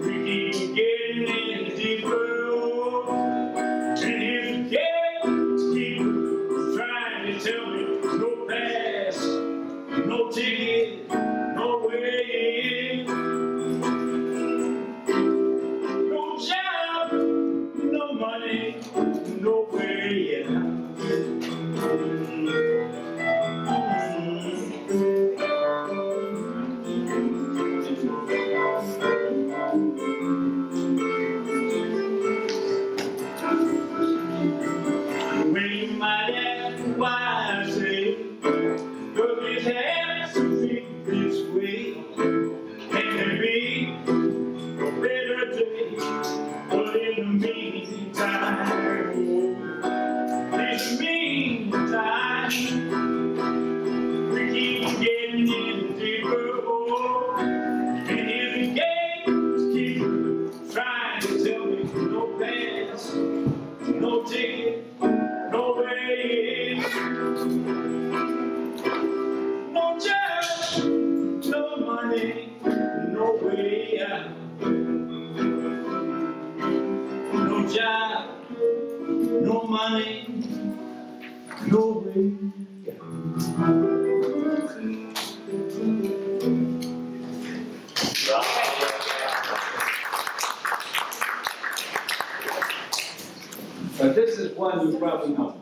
Speaker 8: we keep getting in deeper. And here's the gatekeeper trying to tell me no pass, no ticket, no way, no job, no money, no way out. When you might ask why I say, does it have to be this way? Can there be a better day? But in the meantime, this meantime, we keep getting in deeper. And here's the gatekeeper trying to tell me no pass, no ticket, no way, no job, no money, no way out. No job, no money, no way
Speaker 9: But this is one you probably know.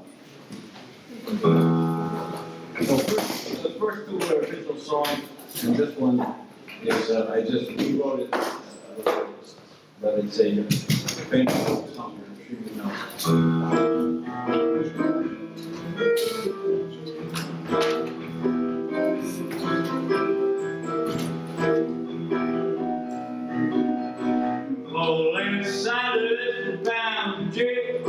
Speaker 9: The first two were official songs, and this one is, I just rewrote it, but it's a famous song, I'm sure you know.
Speaker 8: All inside is bound jail.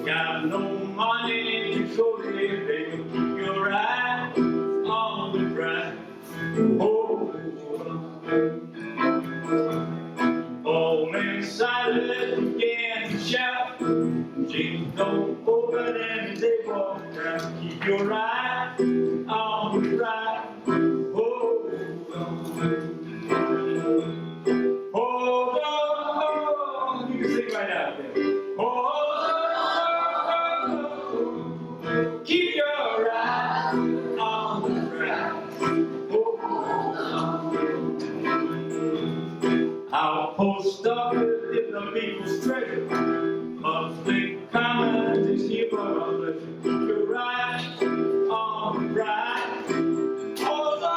Speaker 8: Got no money to show you, baby. Keep your eye on the prize. Oh, all inside it began to shout. Jeans don't open and they walk around. Keep your eye on the prize. Oh, hold on, you can sing right out there. Hold on, keep your eye on the prize. Our post office is the people's treasure. Must think common is here for a pleasure. Keep your eye on the prize. Hold on.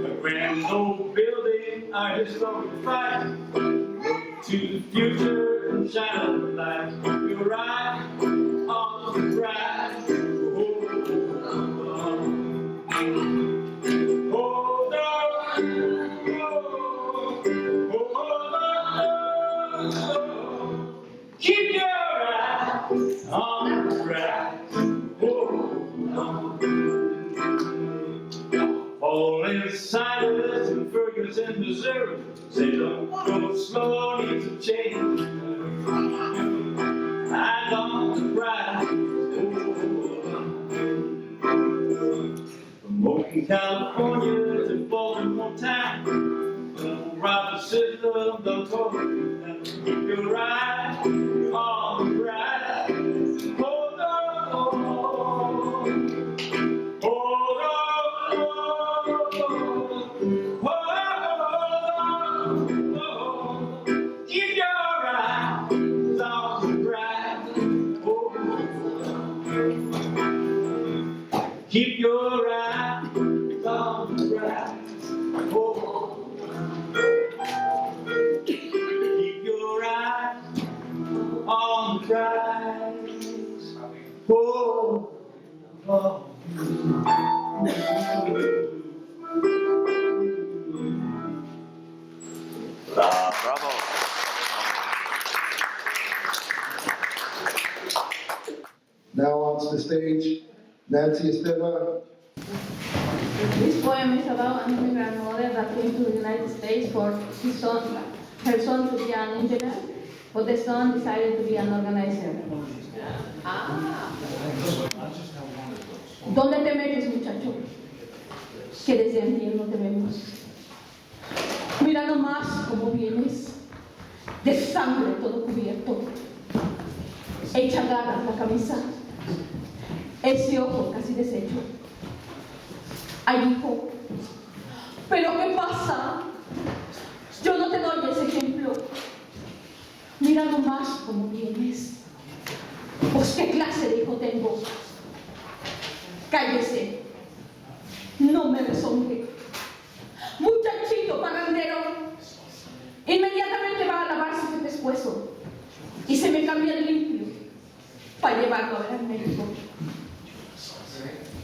Speaker 8: A grand old building, our historic fight. Look to the future and shine a light. Keep your eye on the prize. Hold on. Keep your eye on the prize. All inside of us in Ferguson, Missouri. Say don't go slow, need some change. Eyes on the prize. From Oakland, California to Baltimore town. Don't rob the system, don't talk. Keep your eye on the prize. Hold on. Hold on. Keep your eyes on the prize. Keep your eyes on the prize. Keep your eyes on the prize.
Speaker 3: Bravo.
Speaker 2: Now on to the stage, Nancy Esteva.
Speaker 6: This poem is about an immigrant mother that came to the United States for her son to be an engineer, but the son decided to be an organizer. ¿Dónde te metes, muchacho? Que desde antier no te vemos. Mira nomás cómo vienes, de sangre todo cubierto, hecha garras la camisa, ese ojo casi deshecho. Ay, hijo, ¿pero qué pasa? Yo no te doy ese ejemplo. Mira nomás cómo vienes. Pues, ¿qué clase de hijo tengo? Cállese. No me rezongue. Muchachito parrandero. Inmediatamente va a lavarse el pescuezo y se me cambia el limpio para llevarlo a ver al médico.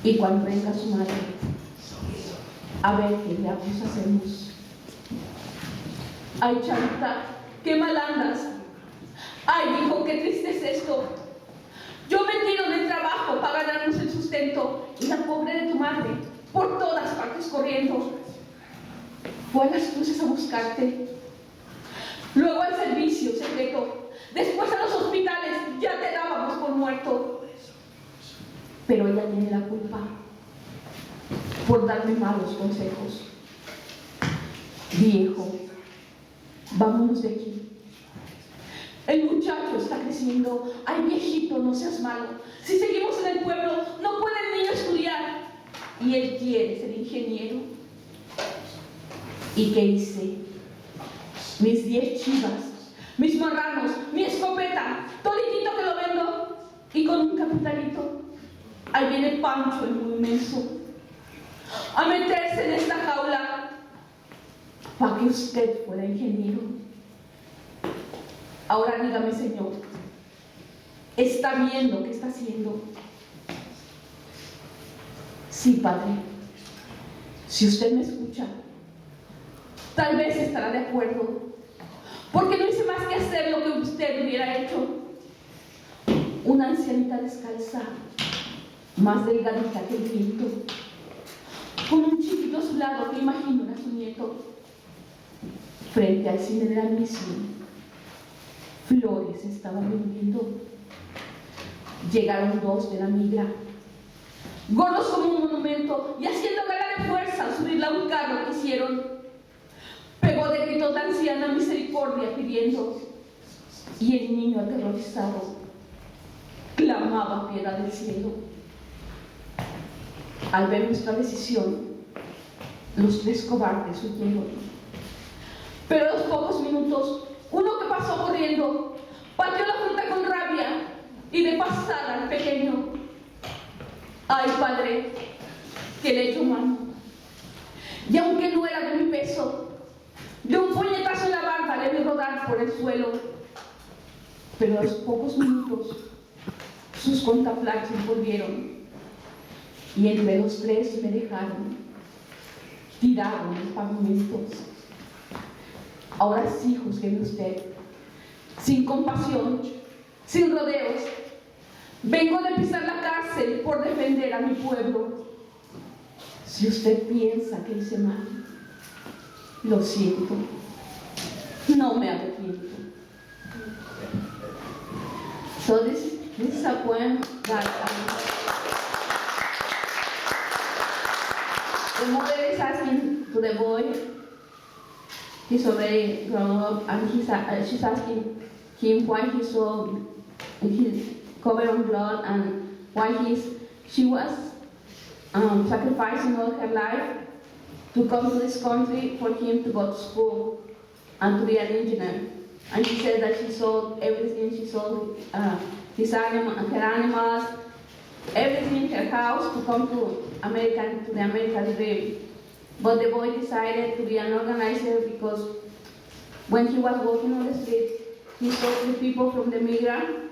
Speaker 6: Y cuando venga su madre, a ver qué diablos hacemos. Ay, Charita, qué mal andas. Ay, hijo, qué triste es esto. Yo me tiro del trabajo para ganarnos el sustento y la pobre de tu madre por todas partes corriendo. Fue a las cruces a buscarte, luego al servicio secreto, después a los hospitales, ya te dábamos por muerto. Pero ella tiene la culpa por darme malos consejos. Viejo, vámonos de aquí. El muchacho está creciendo. Ay, viejito, no seas malo. Si seguimos en el pueblo, no puede el niño estudiar. Y él quiere ser ingeniero. ¿Y qué hice? Mis 10 chivas, mis marranos, mi escopeta, toditito que lo vendo. Y con un capitalito, ahí viene Pancho, el muy inmenso. a meterse en esta jaula para que usted fuera ingeniero. Ahora dígame, Señor, ¿está bien lo que está haciendo? Sí, Padre. Si usted me escucha, tal vez estará de acuerdo, porque no hice más que hacer lo que usted hubiera hecho. Una ancianita descalza, más delgadita que el viento, con un chiquito a su lado que imagino era su nieto, frente al cine de la misión. Flores estaban vendiendo. Llegaron dos de la migra, gordos como un monumento, y haciendo gala de fuerza al subirla a un carro quisieron. Pegó de gritos la anciana misericordia pidiendo, y el niño aterrorizado clamaba piedad del cielo. Al ver nuestra decisión, los tres cobardes huyeron. Pero a los pocos minutos, uno que pasó corriendo pateó la fruta con rabia y de pasada al pequeño. Ay, Padre, que le echó mano. Y aunque no era de mi peso, de un puñetazo en la barba le vi rodar por el suelo. Pero a los pocos minutos, sus contaflax se envolvieron y entre los tres me dejaron tirado en los pavimentos. Ahora sí, juzgue usted, sin compasión, sin rodeos. Vengo de pisar la cárcel por defender a mi pueblo. Si usted piensa que hice mal, lo siento, no me arrepiento. So this is a poem that the mother is asking to the boy. He's already grown up, and she's asking him why he's covered in blood and why she was sacrificing all her life to come to this country for him to go to school and to be an engineer. And she said that she sold everything. She sold her animals, everything in her house to come to the American dream. But the boy decided to be an organizer because when he was walking on the street, he saw the people from the migrant,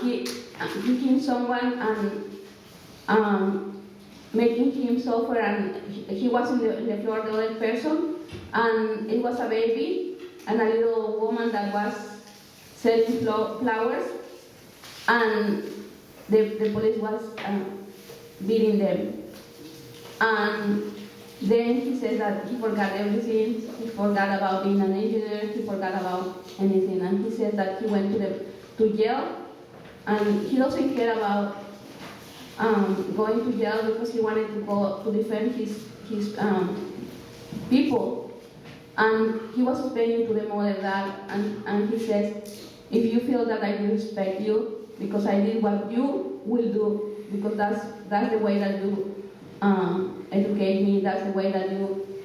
Speaker 6: he killed someone and making him suffer, and he was in the floor, the other person, and it was a baby and a little woman that was selling flowers, and the police was beating them. And then he said that he forgot everything. He forgot about being an engineer. He forgot about anything. And he said that he went to jail, and he doesn't care about going to jail because he wanted to go to defend his people. And he was explaining to the mother that, and he says, if you feel that I respect you because I did what you will do, because that's the way that you educate me, that's the way that you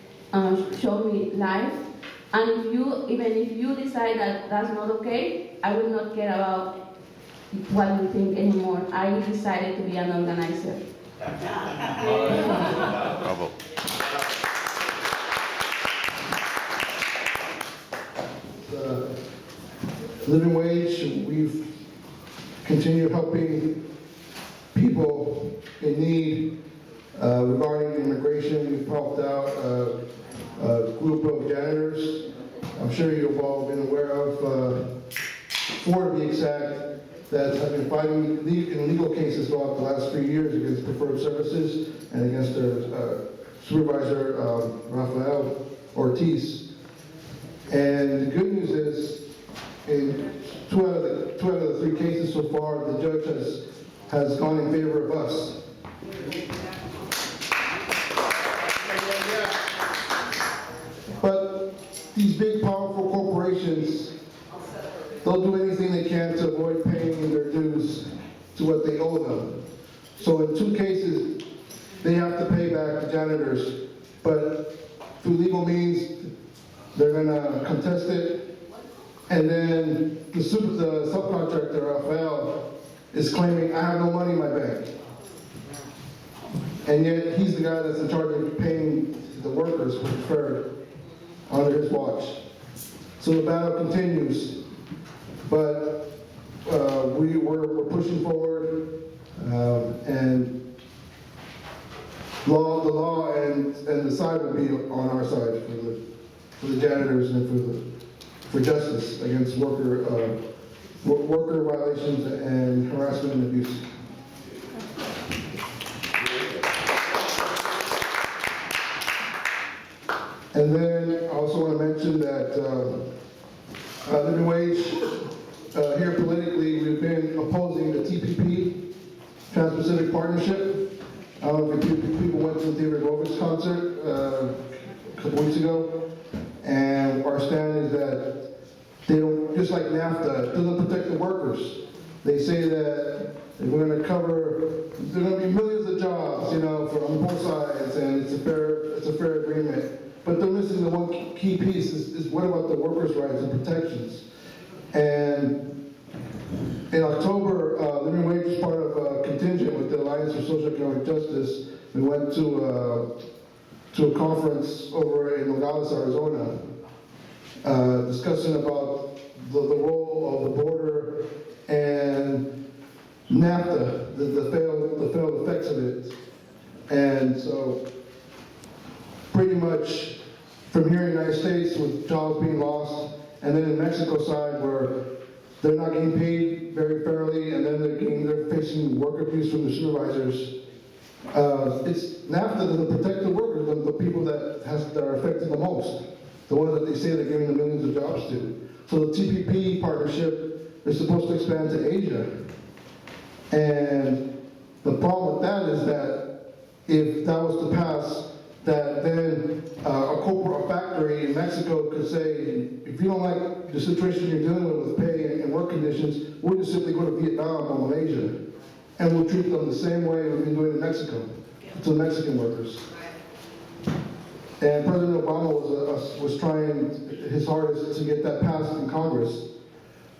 Speaker 6: show me life. And even if you decide that that's not okay, I will not care about what you think anymore. I decided to be an organizer.
Speaker 3: Bravo.
Speaker 2: Living wage, we've continued helping people in need regarding immigration. We've helped out a group of janitors. I'm sure you've all been aware of, 4 to be exact, that have been fighting in legal cases throughout the last 3 years against Preferred Services and against their supervisor, Rafael Ortiz. And the good news is, in two out of the 3 cases so far, the judge has gone in favor of us. But these big, powerful corporations, they'll do anything they can to avoid paying their dues to what they owe them. So in 2 cases, they have to pay back the janitors, but through legal means, they're gonna contest it. And then the subcontractor, Rafael, is claiming, I have no money in my bank. and yet he's the guy that's in charge of paying the workers which is fair under his watch. So the battle continues, but we're pushing forward, and the law and the side will be on our side for the janitors and for justice against worker violations and harassment and abuse. And then I also want to mention that living wage, here politically, we've been opposing the TPP, Trans-Pacific Partnership. I don't know if people went to the David Rovitz concert a couple weeks ago, and our stand is that they don't, just like NAFTA, it doesn't protect the workers. They say that we're going to cover, there's going to be millions of jobs, on both sides, and it's a fair agreement. But they're missing the one key piece is what about the workers' rights and protections? And in October, Living Wage was part of a contingent with the Alliance for Social Economic Justice. We went to a conference over in Nogales, Arizona, discussing about the role of the border and NAFTA, the failed effects of it. And so pretty much from here in the United States with jobs being lost, and then in Mexico side where they're not getting paid very fairly, and then they're facing work abuse from the supervisors. NAFTA doesn't protect the workers, the people that are affected the most, the ones that they say they're giving the millions of jobs to. So the TPP partnership is supposed to expand to Asia. And the problem with that is that if that was to pass, that then a factory in Mexico could say, if you don't like the situation you're dealing with pay and work conditions, we'll just simply go to Vietnam or Malaysia, and we'll treat them the same way we've been doing in Mexico, to the Mexican workers. And President Obama was trying his hardest to get that passed in Congress.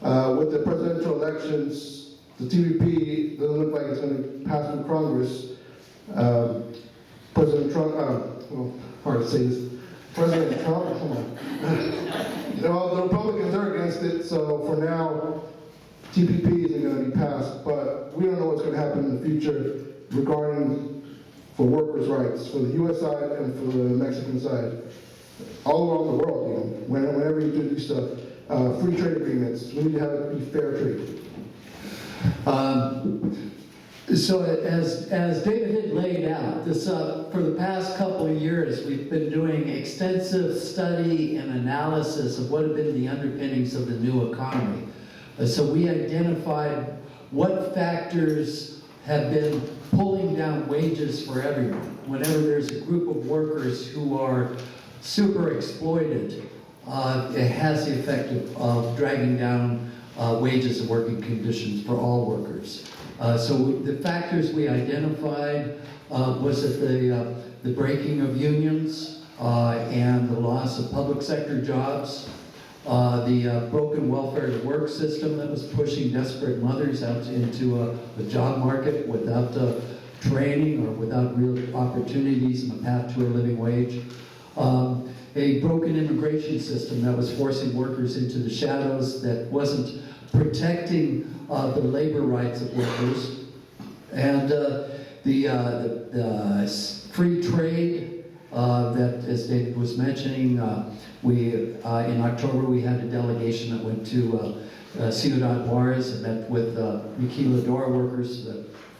Speaker 2: With the presidential elections, the TPP doesn't look like it's going to pass through Congress. President Trump, hard to say this. President Trump, come on. The Republicans are against it, so for now, TPP isn't going to be passed, but we don't know what's going to happen in the future regarding for workers' rights, for the U.S. side and for the Mexican side. All around the world, whenever you do these stuff, free trade agreements, we need to have it be fair trade.
Speaker 10: So as David had laid out, this for the past couple of years, we've been doing extensive study and analysis of what have been the underpinnings of the new economy. So we identified what factors have been pulling down wages for everyone. Whenever there's a group of workers who are super exploited, it has the effect of dragging down wages and working conditions for all workers. So the factors we identified was that the breaking of unions and the loss of public sector jobs, the broken welfare to work system that was pushing desperate mothers out into the job market without training or without real opportunities and a path to a living wage. A broken immigration system that was forcing workers into the shadows, that wasn't protecting the labor rights of workers, and the free trade that, as David was mentioning, in October we had a delegation that went to Ciudad Juarez and met with maquiladora workers,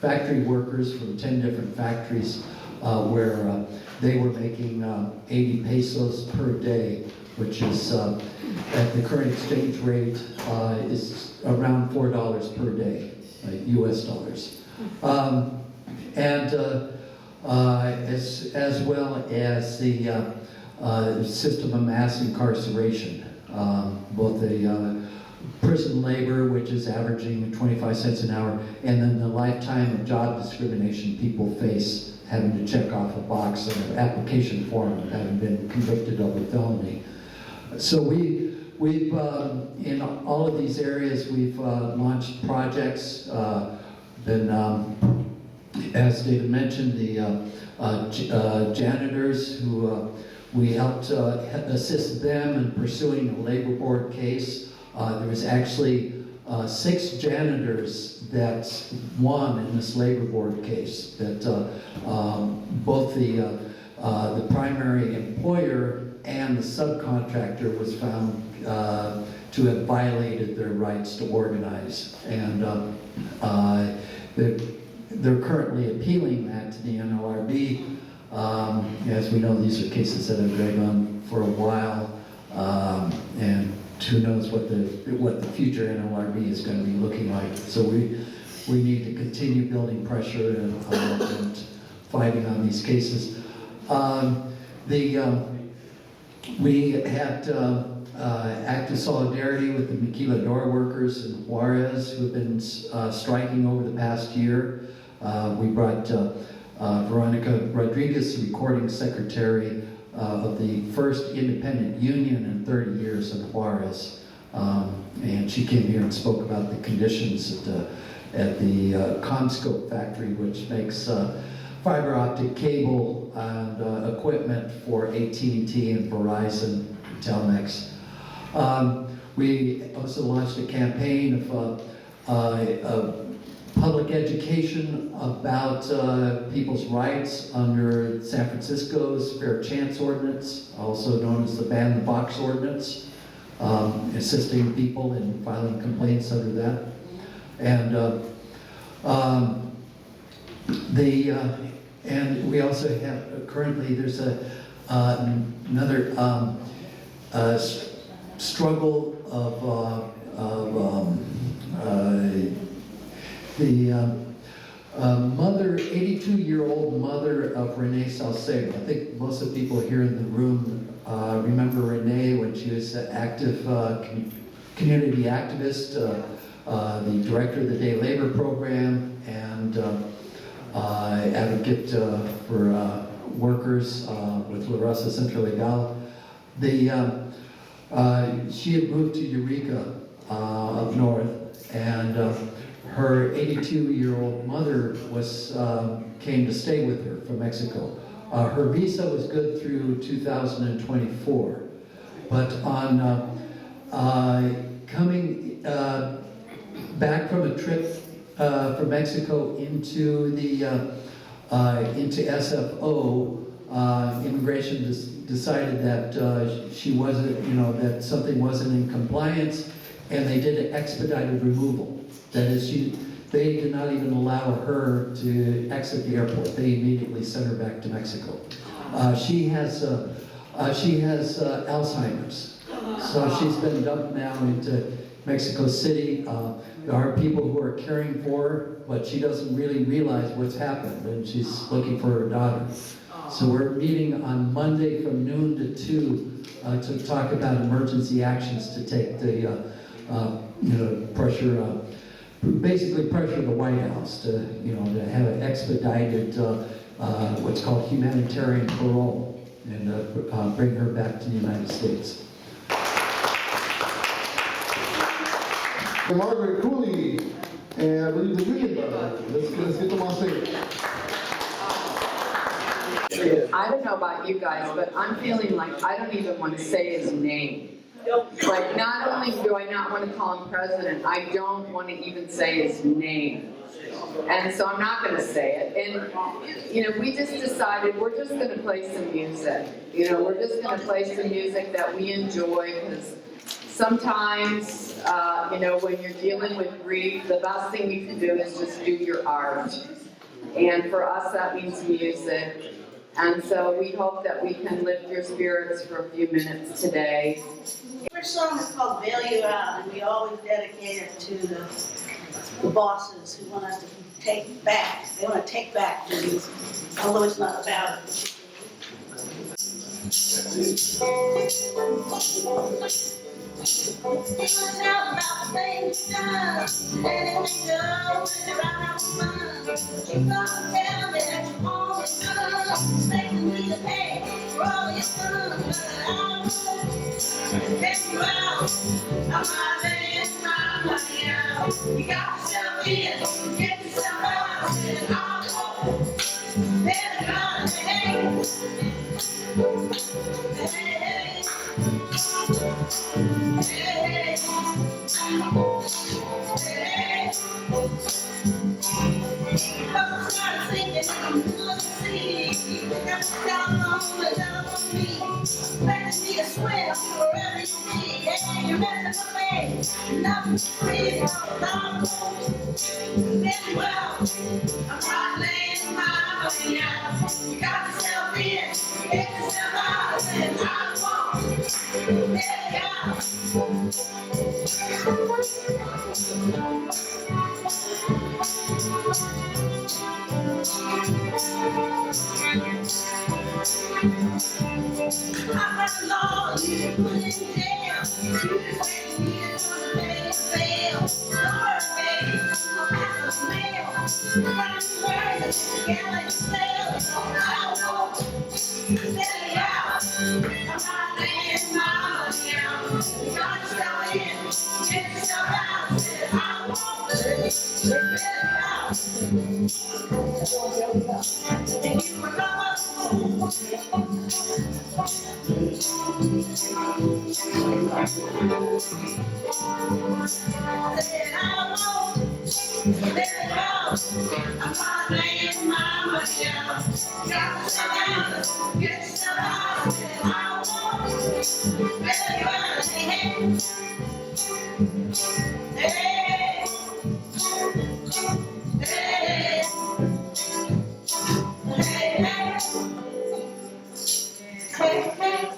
Speaker 10: factory workers from 10 different factories where they were making 80 pesos per day, which is at the current exchange rate is around $4 per day, US dollars. As well as the system of mass incarceration, both the prison labor, which is averaging 25 cents an hour, and then the lifetime of job discrimination people face, having to check off a box on an application form of having been convicted of a felony. So we've in all of these areas, we've launched projects, been as David mentioned, the janitors who we helped assist them in pursuing a labor board case. There was actually 6 janitors that won in this labor board case. That both the primary employer and the subcontractor was found to have violated their rights to organize, and they're currently appealing that to the NLRB. As we know, these are cases that have dragged on for a while, and who knows what the future NLRB is going to be looking like. So we need to continue building pressure and fighting on these cases. We had active solidarity with the maquiladora workers in Juarez who have been striking over the past year. We brought Veronica Rodriguez, the recording secretary of the first independent union in 30 years in Juarez. And she came here and spoke about the conditions at the CommScope factory, which makes fiber optic cable and equipment for AT&T and Verizon, Telmex. We also launched a campaign of public education about people's rights under San Francisco's Fair Chance Ordinance, also known as the Ban the Box Ordinance, assisting people in filing complaints under that. And and we also have currently there's another struggle of the mother, 82-year-old mother of Renee Salcedo. I think most of the people here in the room remember Renee when she was an active community activist, the director of the Day Labor Program, and advocate for workers with La Raza Centro Legal. She had moved to Eureka up north, and her 82-year-old mother came to stay with her from Mexico. Her visa was good through 2024, but on coming back from a trip from Mexico into SFO, immigration decided that she wasn't, that something wasn't in compliance, and they did an expedited removal. That is, they did not even allow her to exit the airport. They immediately sent her back to Mexico. She has Alzheimer's, so she's been dumped now into Mexico City. There are people who are caring for her, but she doesn't really realize what's happened, and she's looking for her daughter. So we're meeting on Monday from noon to 2 to talk about emergency actions to take the pressure. Basically pressure the White House to have an expedited what's called humanitarian parole and bring her back to the United States.
Speaker 2: Margaret Cooley, and I believe the William brother. Let's get them on stage.
Speaker 11: I don't know about you guys, but I'm feeling like I don't even want to say his name. Like, not only do I not want to call him president, I don't want to even say his name. And so I'm not going to say it. And, we just decided we're just going to play some music. We're just going to play some music that we enjoy, because sometimes, when you're dealing with grief, the best thing you can do is just do your art. And for us, that means music. And so we hope that we can lift your spirits for a few minutes today.
Speaker 12: Our song is called Bail You Out, and we always dedicate it to the bosses who want us to take back. They want to take back things, although it's not about it. Tell about things done, and it may go around fun. You gonna tell me that you always come, expecting me to pay for all your fun, but I won't take you out. I'm not laying my money out. You got yourself in, get yourself out, and I won't down on the telephone me, begging me to swim wherever you be. Yeah, you're messing with me. Nothing free, I'm very well. I'm not laying my money out. You got yourself in, get yourself out, and I won't let it out. I got a law you put in jail. You just wait me until the day is fail. Don't worry, baby, I'll pass the mail. Find the words together and sail. I won't let it out. I'm not laying my money out. You got yourself in, get yourself out. I won't let it out. And you were lost. I'm not laying my money out. Got yourself out, get yourself out. I won't let it out. Hey, hey, hey, hey, hey.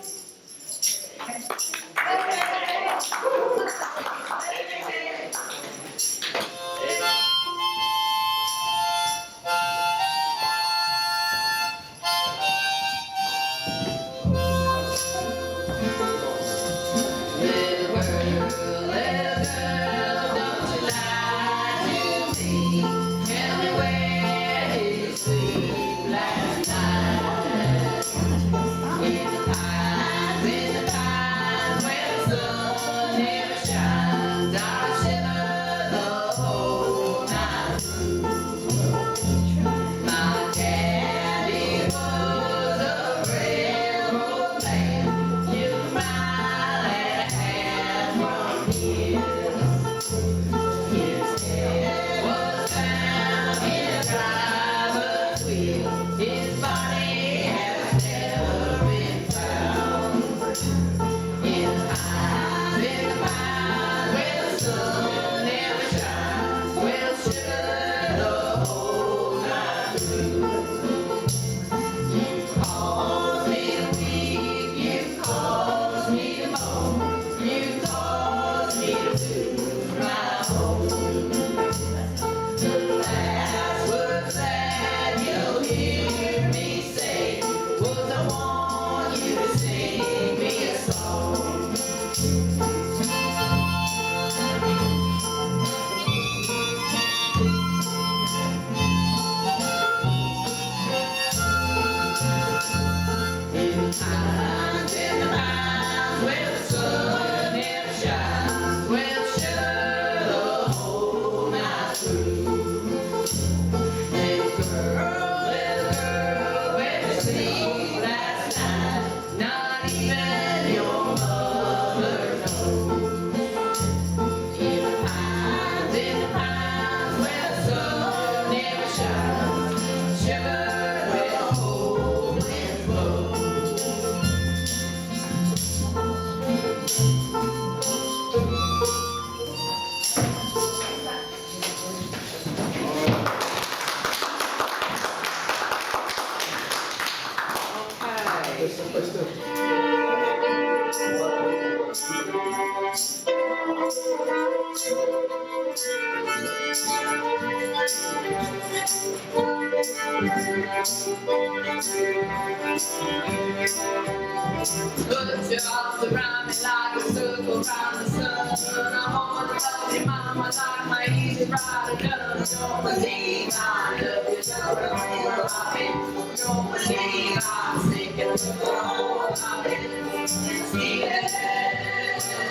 Speaker 11: Put your arms around me like a circle around the sun. I wanna love you, mama, like my easy rider does. Don't believe I love you, don't believe I've been. Don't believe I'm thinking of the whole I've been. Stealing,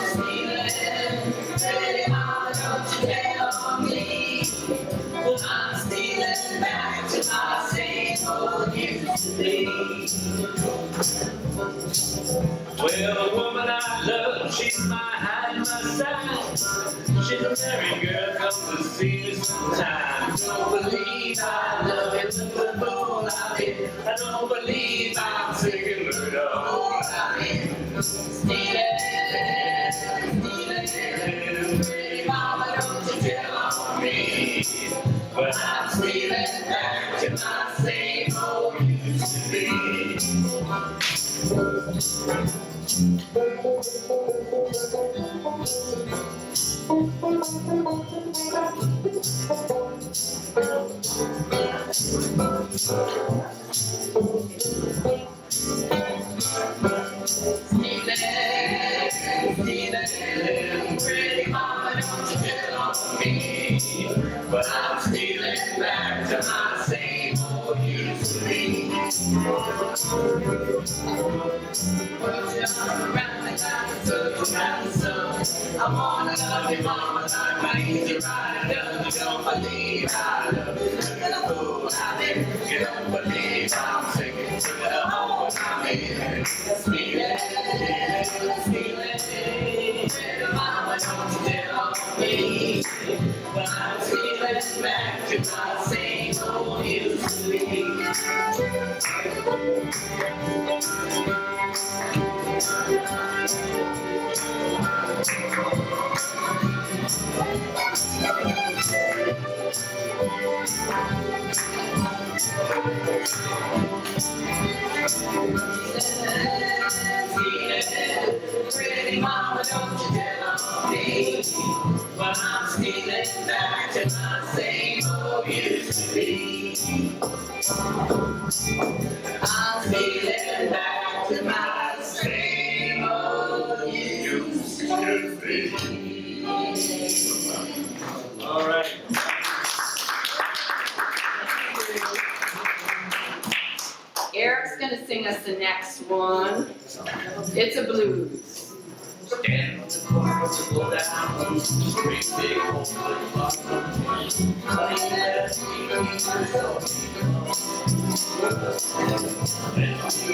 Speaker 11: stealing. Pretty mama, don't you tell me. I'm stealing back to my same old used to be.
Speaker 8: Well, the woman I love, she's behind my side. She's a married girl, comes to see me sometimes.
Speaker 11: Don't believe I love you, the fool I've been.
Speaker 8: I don't believe
Speaker 1: back to my same old used to be. Stealing, pretty mama, don't you tell on me. But I'm stealing back to my same old used to be. I wanna love you, mama, like my easy rider. You don't believe I love you. Look at the fool out there. You don't believe I'm singing to the home I'm in. Stealing, stealing. Pretty mama, don't you tell on me. But I'm stealing back to my same old used to be. Pretty mama, don't you tell on me. But I'm stealing back to my same old used to be. I'm stealing back to my same old used to be. All right.
Speaker 11: Eric's gonna sing us the next one. It's a blues.
Speaker 1: Stand on the corner to go down. Great big hole in the bottom. Honey, let me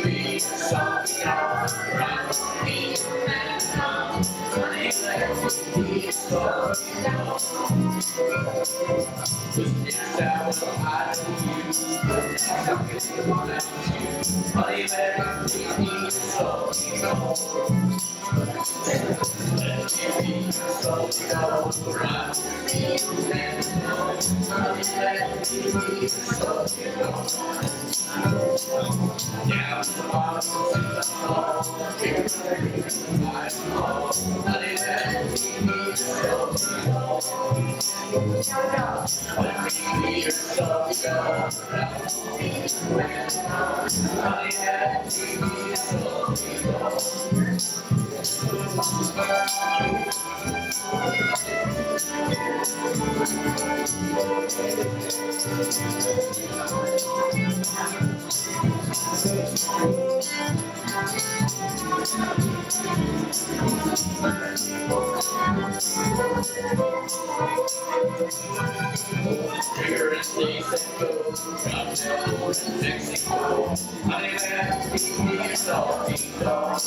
Speaker 1: be something else. Around me and now. Honey, let me something else. This how I do you. Something you want to do. Honey, let me something else. Let me be something else around me and now. Honey, let me be something else. Yeah, the bottom of the hall. Honey, let me be something else. Let me be something else around me and now. Honey, let me be something else. Bigger and states that go, drop down in Mexico. Honey, let me be salty dog.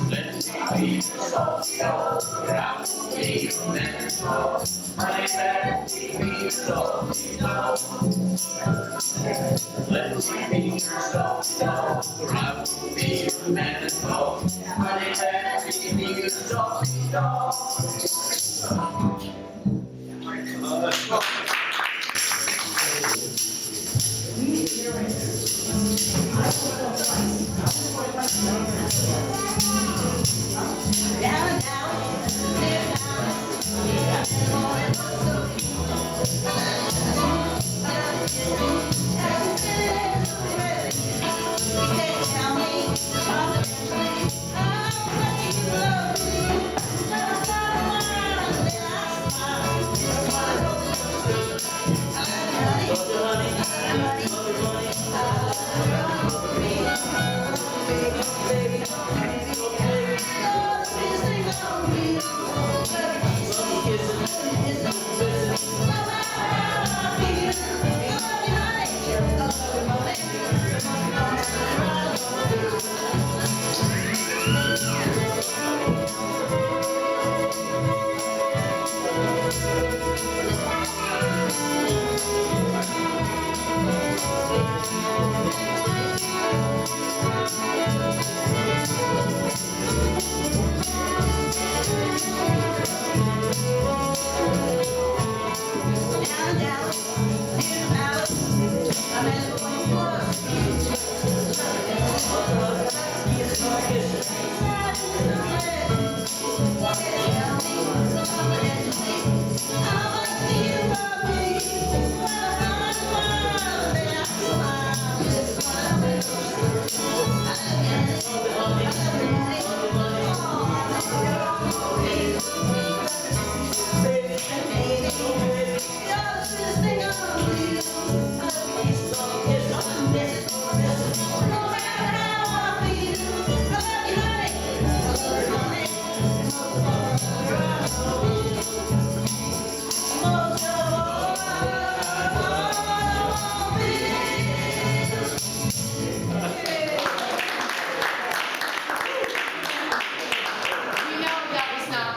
Speaker 1: Let me be salty dog around me and now. Honey, let me be salty dog. Let me be salty dog around me and now. Honey, let me be salty dog.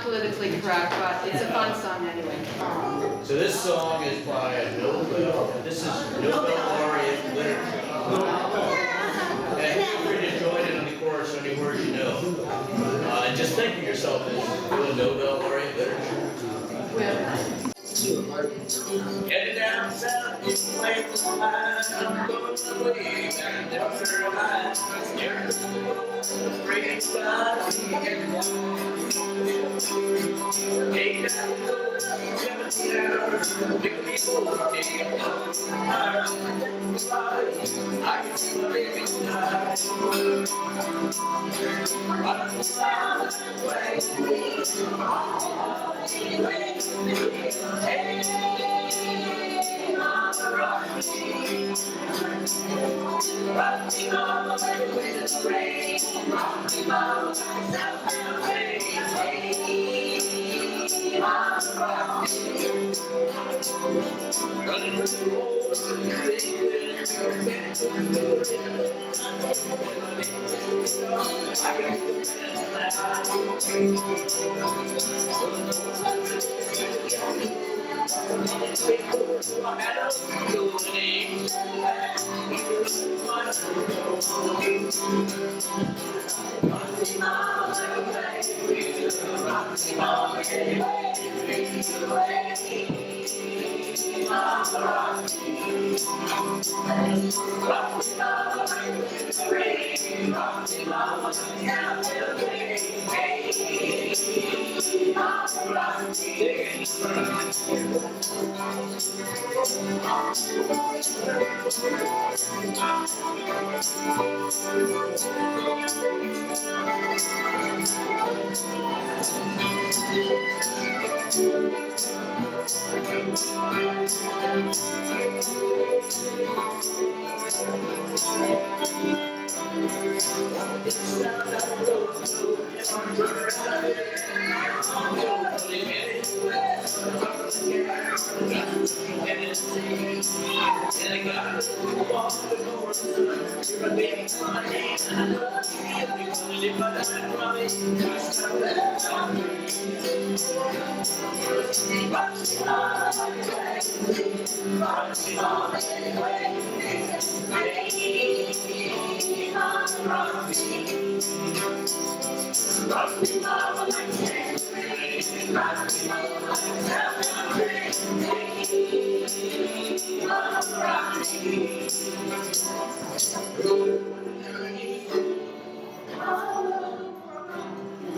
Speaker 11: politically correct, but it's a fun song anyway.
Speaker 13: So this song is by Nobel, this is Nobel laureate literature. And feel free to join in on the chorus or any words you know. And just think of yourself as doing Nobel laureate literature. Headed down south, away from the line, I'm going my way back down to the line. Staring at the great skies, hey, down the road, 17 hours, pick me over, take it down. I can see my baby tonight. I'm running with the road,
Speaker 14: Thank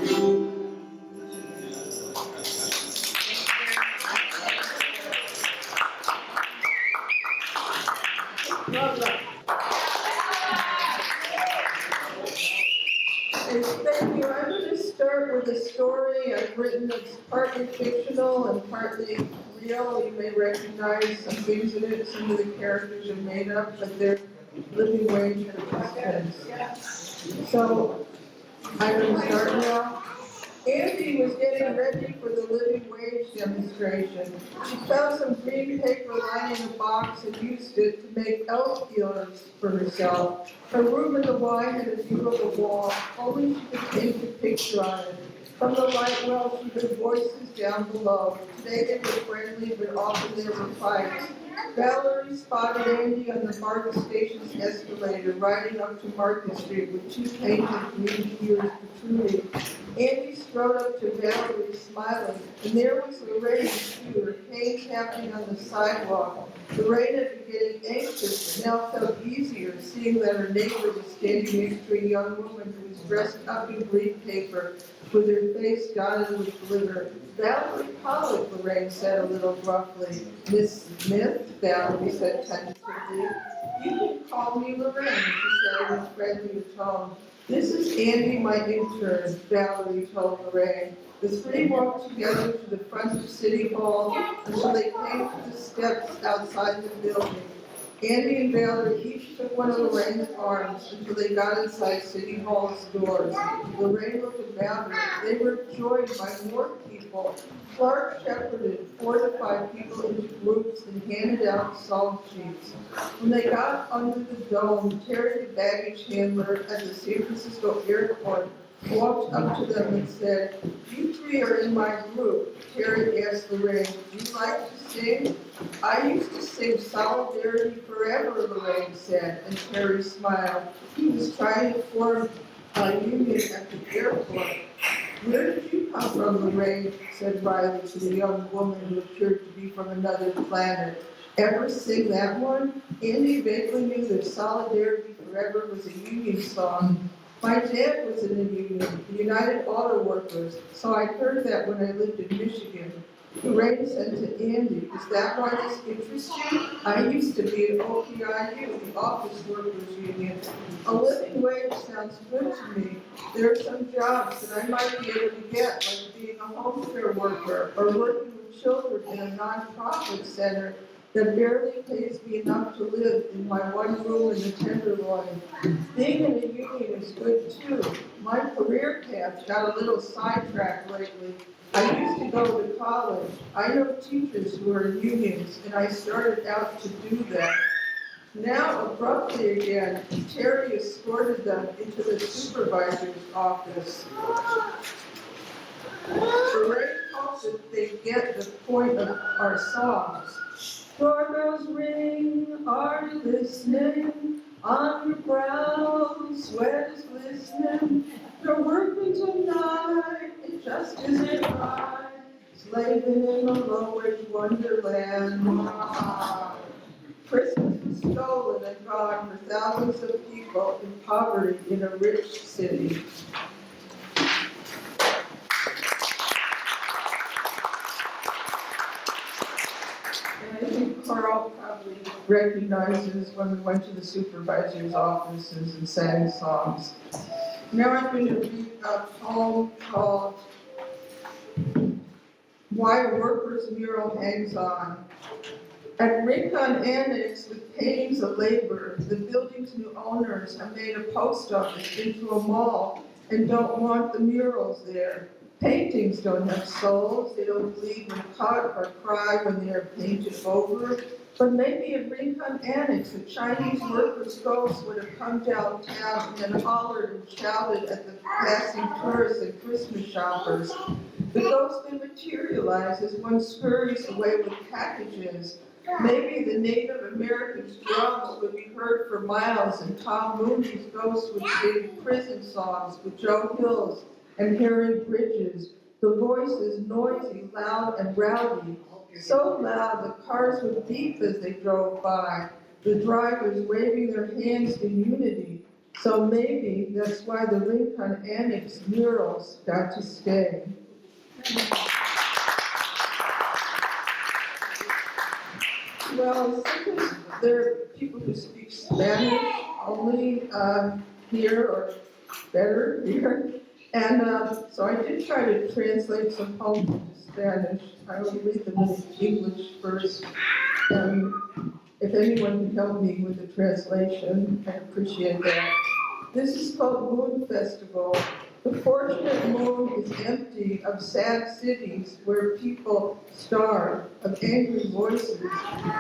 Speaker 14: you. I'm going to start with a story I've written that's partly fictional and partly real. You may recognize some things in it. Some of the characters are made up, but they're living wage participants. So I'm going to start now. Andy was getting ready for the living wage demonstration. She found some green paper lining a box and used it to make elf feelers for herself. Her room in the Y had a view of the wall, only she could paint a picture on it. From the light well, she heard voices down below. Today they were friendly, but often there were fights. Valerie spotted Andy on the Market Station's escalator, riding up to Market Street with two painted green ears protruding. Andy strode up to Valerie, smiling, and there was Lorraine, too, her cane tapping on the sidewalk. Lorraine had been getting anxious and now felt easier seeing that her neighbor was standing next to a young woman who was dressed up in green paper with her face dotted with glitter. Valerie Pollock, Lorraine said a little gruffly. Miss Smith, Valerie said tentatively. You can call me Lorraine, she said in a friendly tone. This is Andy, my intern, Valerie told Lorraine. The three walked together to the front of City Hall until they came to the steps outside the building. Andy and Valerie each took one of Lorraine's arms until they got inside City Hall's doors. Lorraine looked about her. They were joined by more people. Clark shepherded 4 to 5 people into groups and handed out song sheets. When they got under the dome, Terry, the baggage handler at the San Francisco airport, walked up to them and said, "You three are in my group." Terry asked Lorraine, "Do you like to sing?" "I used to sing Solidarity Forever," Lorraine said, and Terry smiled. He was trying to form a union at the airport. "Where did you come from, Lorraine?" said Riley to the young woman who appeared to be from another planet. "Ever sing that one?" Andy vaguely knew that Solidarity Forever was a union song. "My dad was in a union, the United Auto Workers, so I heard that when I lived in Michigan." Lorraine said to Andy, "Is that why this interests you? I used to be at OPIU, the Office Workers Union. A living wage sounds good to me. There are some jobs that I might be able to get, like being a home care worker or working with children in a nonprofit center that barely pays me enough to live in my one room in the Tenderloin. Being in a union is good too. My career path got a little sidetracked lately. I used to go to college. I know teachers who are in unions, and I started out to do that." Now, abruptly again, Terry escorted them into the supervisor's office. Lorraine hoped that they get the point of our songs. Doorbells ring, are you listening? On your brow, sweat is glistening. You're working tonight, it just isn't right. Slaving in a low-wage wonderland. Christmas was stolen and gone for thousands of people in poverty in a rich city. And I think Carl probably recognizes when we went to the supervisor's offices and sang songs. Now I'm going to read a poem called "Why a Worker's Mural Hangs On." At Rincon Annex, with paintings of labor, the building's new owners have made a post office into a mall and don't want the murals there. Paintings don't have souls, they don't bleed when cut or cry when they are painted over. But maybe at Rincon Annex, a Chinese worker's ghost would have come downtown and hollered and shouted at the passing tourists and Christmas shoppers. The ghost may materialize as one scurries away with packages. Maybe the Native Americans' drums would be heard for miles, and Tom Mooney's ghost would sing prison songs with Joe Hills and Harry Bridges. The voice is noisy, loud, and rowdy. So loud the cars would beep as they drove by, the drivers waving their hands in unity. So maybe that's why the Rincon Annex murals got to stay. Well, sometimes there are people who speak Spanish only here, or better here. And so I did try to translate some poems into Spanish. I will read them in English first. And if anyone can help me with the translation, I appreciate that. This is called Moon Festival. The fortunate moon is empty of sad cities where people starve, of angry voices,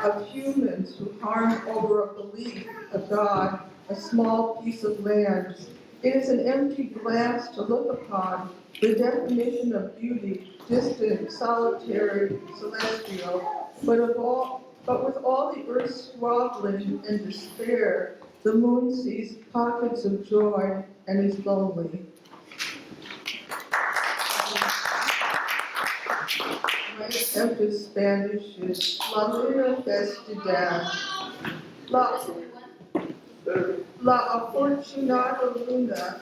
Speaker 14: of humans who harm over a belief, a God, a small piece of land. It is an empty glass to look upon, the definition of beauty, distant, solitary, celestial, but with all the earth's squabbling and despair, the moon sees pockets of joy and is lonely. My attempt at Spanish is La Luna Festidad. La afortunada luna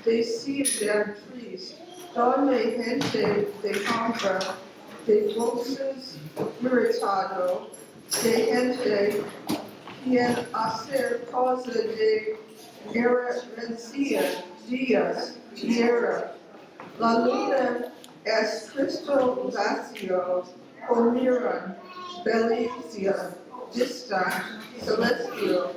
Speaker 14: decibeatriz, donde gente de compra, de voces irritado, de gente quien hacer cosa de herencia, días, tierra. La luna es Cristo vacío, o miran, belicia, distant, celestial.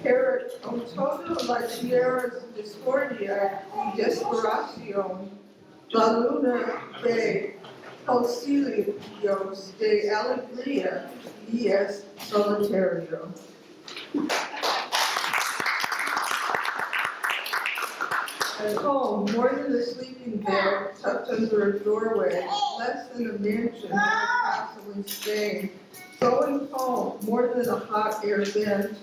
Speaker 14: Pero con toda la tierra discordia y desesperación, la luna de concilios de alegría y es solitario. At home, more than a sleeping bag tucked under a doorway, less than a mansion in a castle in Spain. Going home, more than a hot air vent,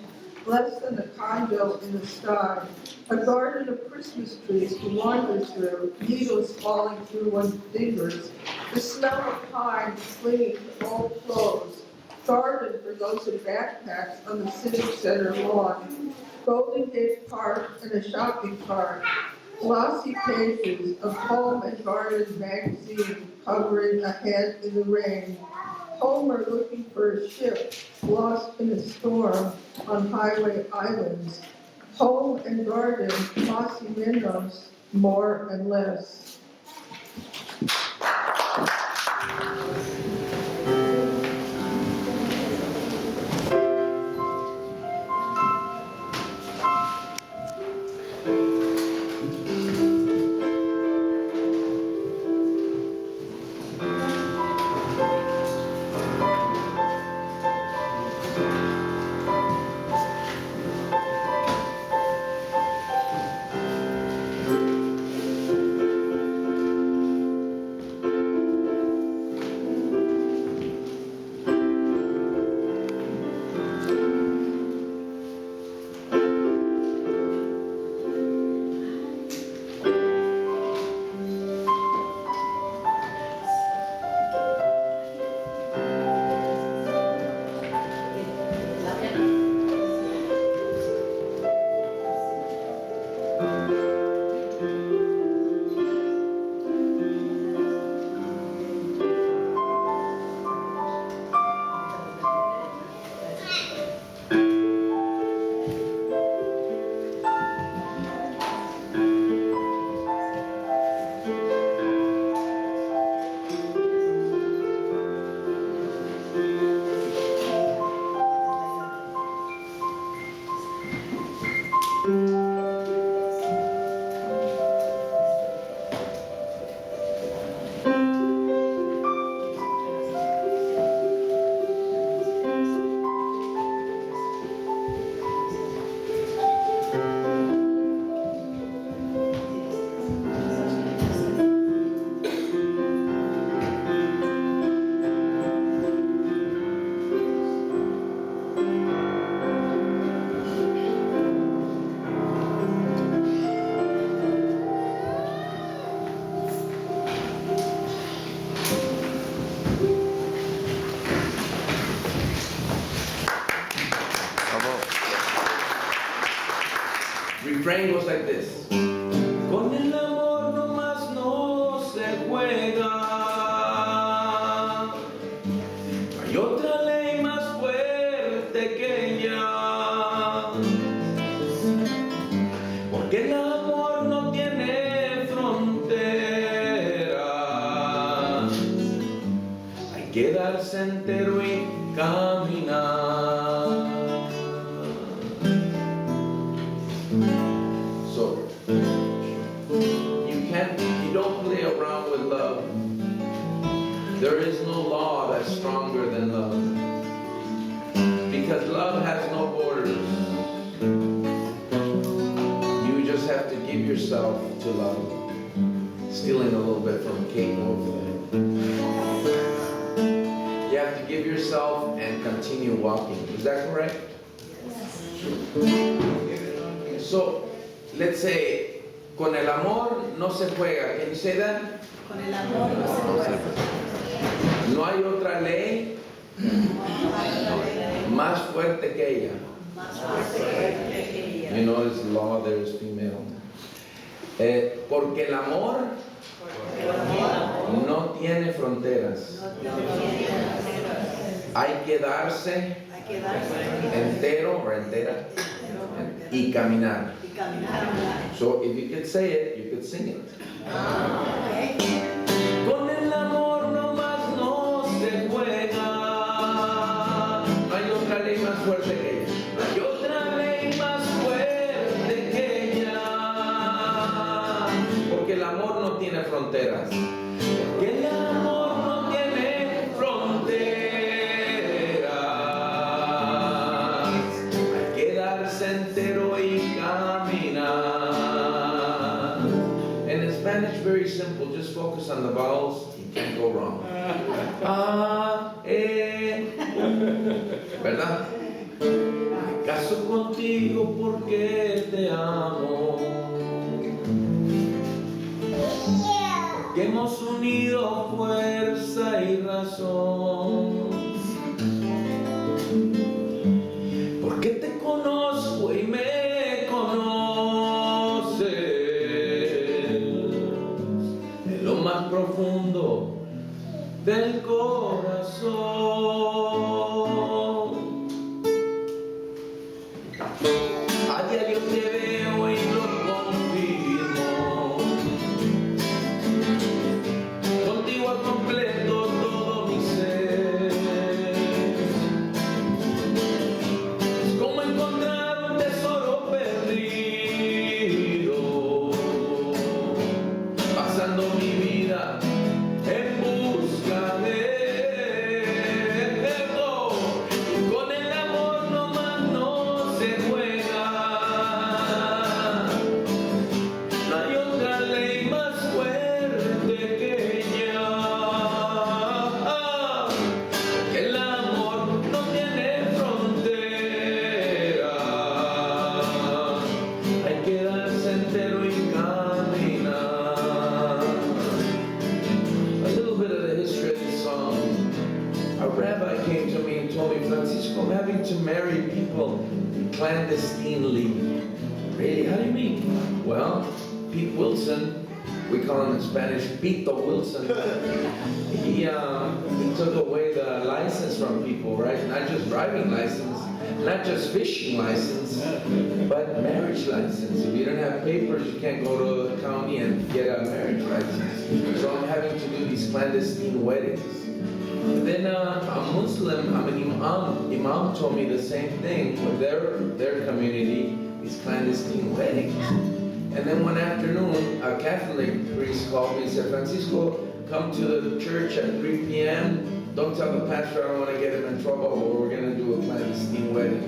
Speaker 14: less than a condo in the sky. A garden of Christmas trees to wander through, needles falling through one's fingers. The smell of pine clinging to old clothes. Garden for those in backpacks on the civic center lawn. Golden Gate Park and a shopping cart. Glossy pages of Home and Garden magazine covering a head in the rain. Homer looking for a ship lost in a storm on highway islands. Home and Garden, Mossy Meadows, more and less.
Speaker 13: Refrain goes like this. Con el amor nomás no se juega. Hay otra ley más fuerte que ella. Porque el amor no tiene fronteras. Hay que darse entero y caminar. You don't play around with love. There is no law that's stronger than love. Because love has no borders. You just have to give yourself to love. Stealing a little bit from Kate over there. You have to give yourself and continue walking. Is that correct? Yes. So, let's say, con el amor no se juega. Can you say that?
Speaker 12: Con el amor no se juega.
Speaker 13: No hay otra ley
Speaker 15: Más fuerte que ella. You notice the law there is female. Porque el amor no tiene fronteras. Hay que darse entero o entera y caminar. So if you could say it, you could sing it. Con el amor nomás no se juega. No hay otra ley más fuerte que ella. No hay otra ley más fuerte que ella. Porque el amor no tiene fronteras. Porque el amor no tiene fronteras. Hay que darse entero y caminar. And in Spanish, very simple. Just focus on the vowels. You can't go wrong. ¿Verdad? Me caso contigo porque te amo. Porque hemos unido fuerza y razón. Porque te conozco y me conoces de lo más profundo del corazón. A diario te veo y lo confirmo. Contigo al completo todo mi ser. Es como encontrar un tesoro perdido. Pasando mi vida en busca de perdón. Con el amor nomás no se juega. No hay otra ley más fuerte que ella. Que el amor no tiene fronteras. Hay que darse entero y caminar. A little bit of the history of this song. A rabbi came to me and told me, Francisco, I'm having to marry people clandestinely. Really? How do you mean? Well, Pete Wilson, we call him in Spanish Pito Wilson, he took away the license from people, right? Not just driving license, not just fishing license, but marriage license. If you don't have papers, you can't go to the county and get a marriage license. So I'm having to do these clandestine weddings. Then a Muslim, an imam told me the same thing with their community, these clandestine weddings. And then one afternoon, a Catholic priest called me and said, Francisco, come to the church at 3 p.m. Don't tell the pastor I don't want to get him in trouble, or we're going to do a clandestine wedding.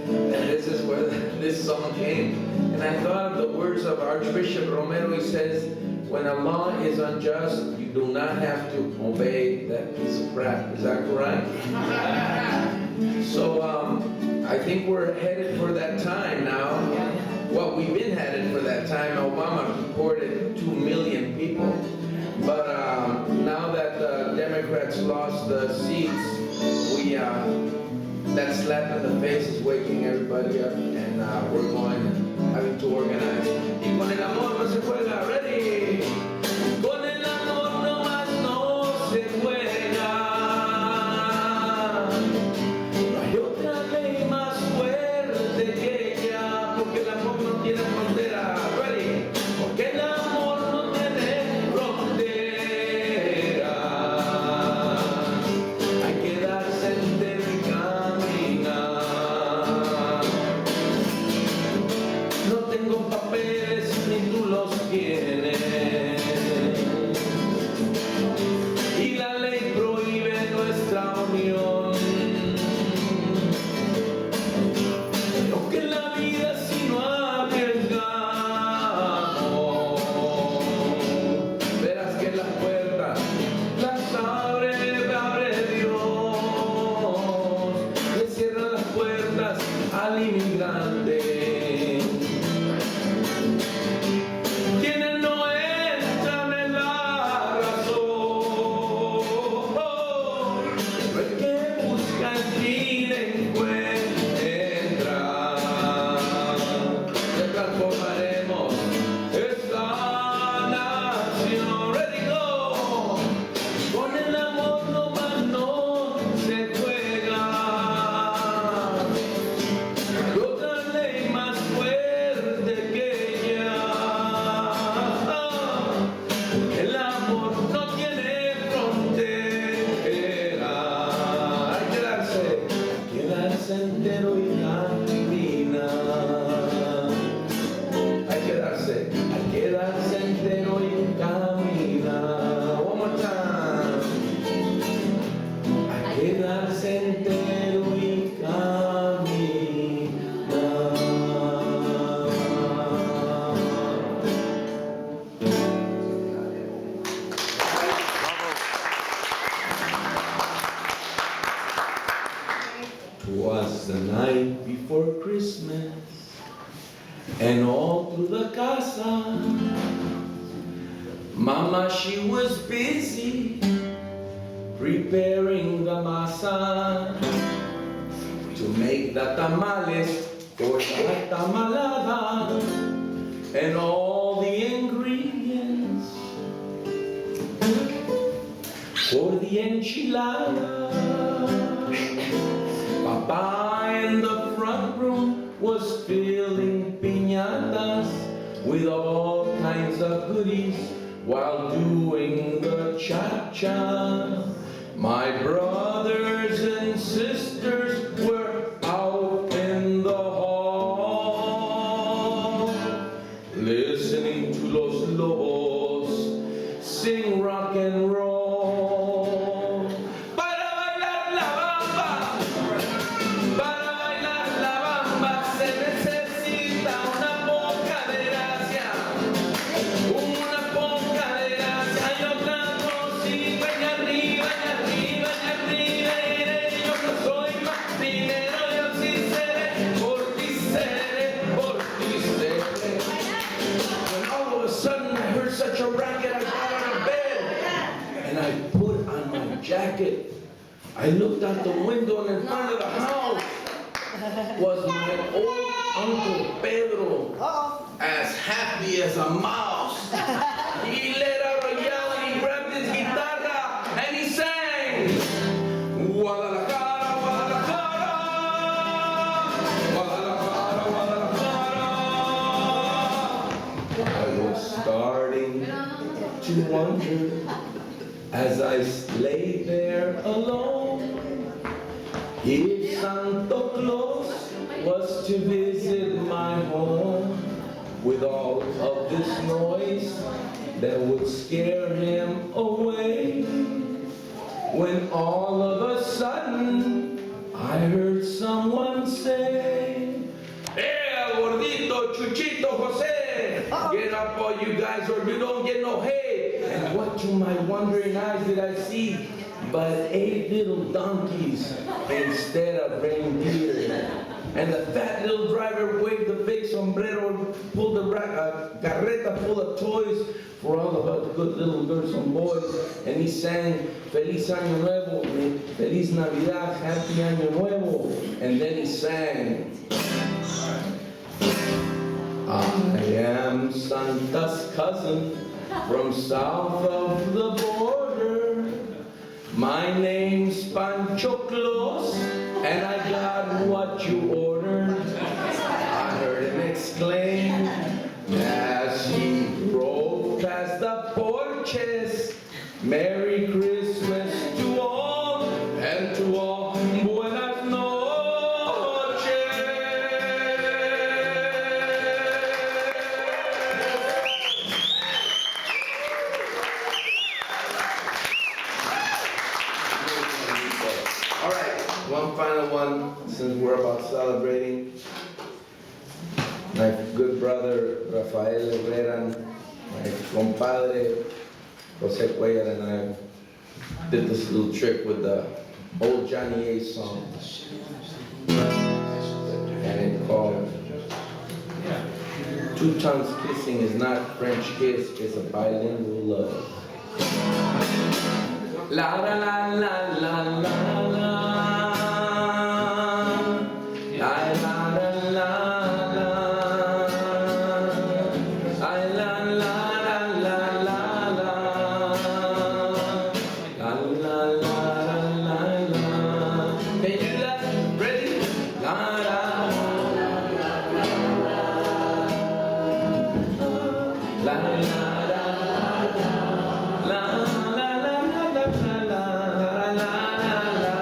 Speaker 15: And this is where this song came. And I thought of the words of Archbishop Romero. He says, when a law is unjust, you do not have to obey that piece of crap. Is that correct? So I think we're headed for that time now. Well, we've been headed for that time. Obama deported 2 million people. But now that the Democrats lost the seats, that slap in the face is waking everybody up, and we're having to organize. Y con el amor no se juega, ready? Con el amor nomás no se juega. No hay otra ley más fuerte que ella, porque el amor no tiene frontera, ready? Porque el amor no tiene frontera. Hay que darse entero y caminar. No tengo papeles ni tú los tienes. Y la ley prohíbe nuestra unión. Pero que en la vida si no arriesgamos, verás que las puertas las abre Dios. Le cierran las puertas al inmigrante. Quienes no entran en la razón, no hay que buscar caminar. Hay que quedarse entero y caminar. One more time. Hay que quedarse entero y caminar. Was the night before Christmas, and all through the casa, Mama, she was busy preparing the masa to make the tamales for the tamalada, and all the ingredients for the enchilada. Papa in the front room was filling piñatas with all kinds of goodies while doing the cha-cha. My brothers and sisters were out in the hall, listening to Los Lobos sing rock and roll. Jacket. I looked out the window and in front of the house was my old Uncle Pedro, as happy as a mouse. He let out a yell and he grabbed his guitarra and he sang, Guadalajara, Guadalajara, Guadalajara, Guadalajara. I was starting to wonder, as I lay there alone, if Santa Claus was to visit my home with all of this noise that would scare him away, when all of a sudden I heard someone say, "Hey, gordito, Chuchito, Jose, get up all you guys or you don't get no hay." And what to my wondering eyes did I see but 8 little donkeys instead of reindeer? And the fat little driver waved the big sombrero, pulled the carreta full of toys for all of us good little girls and boys. And he sang, Feliz Año Nuevo, Feliz Navidad, Happy Año Nuevo. And then he sang, I am Santa's cousin from south of the border. My name's Pancho Claus, and I got what you ordered. I heard him exclaim as he drove past the porches. Merry Christmas to all, and to all, buenas noches. All right, one final one, since we're about celebrating. My good brother, Rafael Herrera, my compadre, Jose Cuellar, and I did this little trick with the old Johnny A song. And it's called Two Tongues Kissing is not French kiss, it's a bilingual love. La la la la la la la. La la la la la. La la la la la la. La la la la la. Can you do that? Ready? La la la la la. La la la. La la la la la la la la la.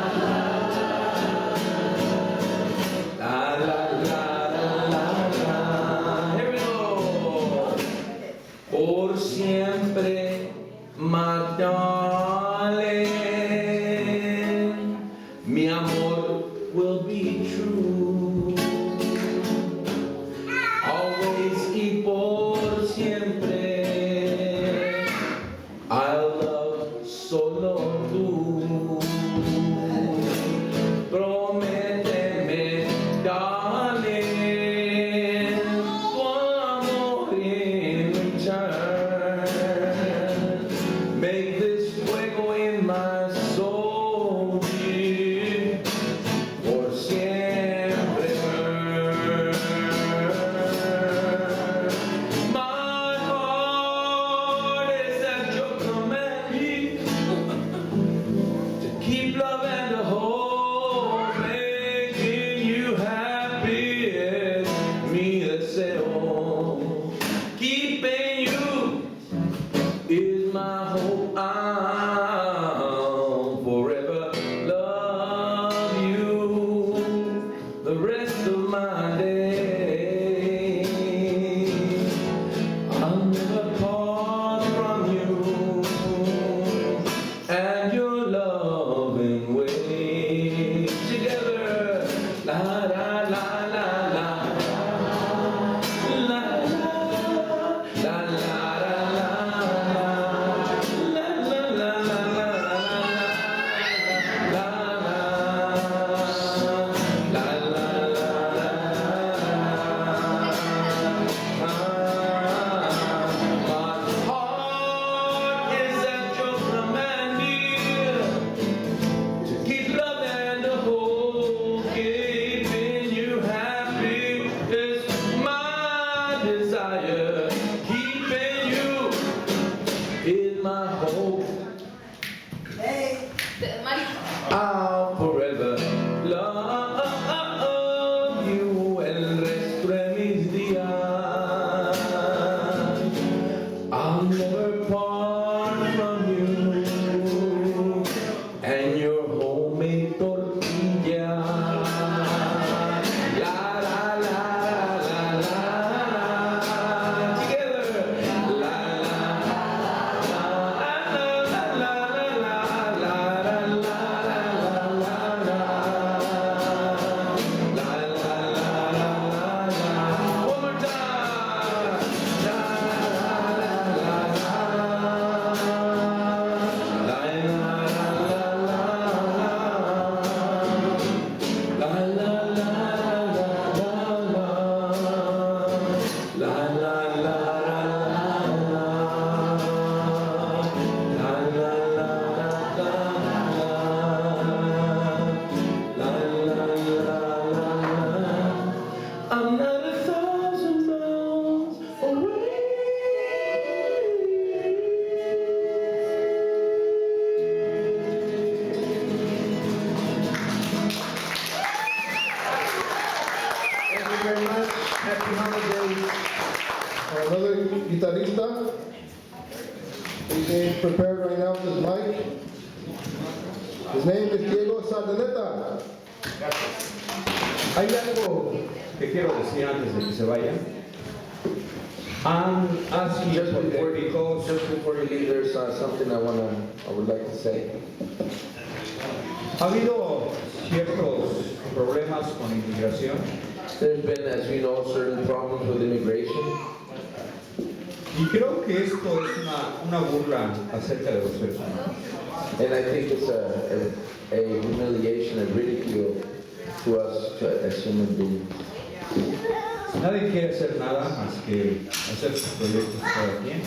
Speaker 15: my day. I'll never part from you and your loving way. Together, la la la la la, la la la la la la la la la la. My hope, I'll forever love you el resto de mis días. I'll never part from you and your homemade tortilla. La la la la la la. Together, la la. I'm not 1,000 miles away.
Speaker 2: Thank you very much. Happy holidays. Another guitarrista. He's being prepared right now with his mic. His name is Diego Sardaneta.
Speaker 9: Hay algo que quiero decir antes de que se vayan.
Speaker 15: Just before you leave, there's something I would like to say.
Speaker 9: Ha habido ciertos problemas con inmigración
Speaker 15: There's been, as you know, certain problems with immigration,
Speaker 9: y creo que esto es una burla acerca de los seres humanos.
Speaker 15: and I think it's a humiliation and ridicule to us as human beings.
Speaker 9: Nadie quiere hacer nada más que hacer sus proyectos cada quien.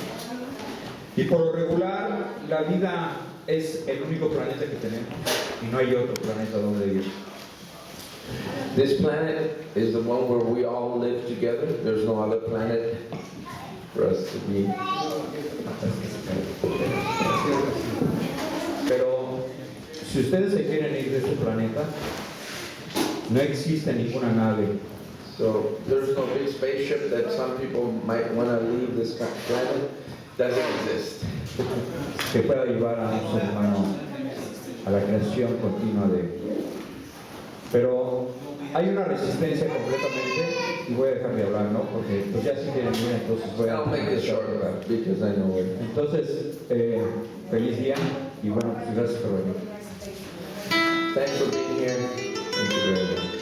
Speaker 9: Y por lo regular, la vida es el único planeta que tenemos y no hay otro planeta donde ir.
Speaker 15: This planet is the one where we all live together. There's no other planet for us to be.
Speaker 9: Pero si ustedes se quieren ir de este planeta, no existe ninguna nave
Speaker 15: So there's no big spaceship that some people might want to leave this planet. Doesn't exist.
Speaker 9: que pueda llevar a un ser humano a la creación continua de. Pero hay una resistencia completamente, y voy a dejar de hablar, ¿no? Porque pues ya si quieren ir, entonces voy a.
Speaker 15: I'll make this short because I know it.
Speaker 9: Entonces, feliz día y bueno, pues gracias por venir.
Speaker 15: Thanks for being here. Thank you very much.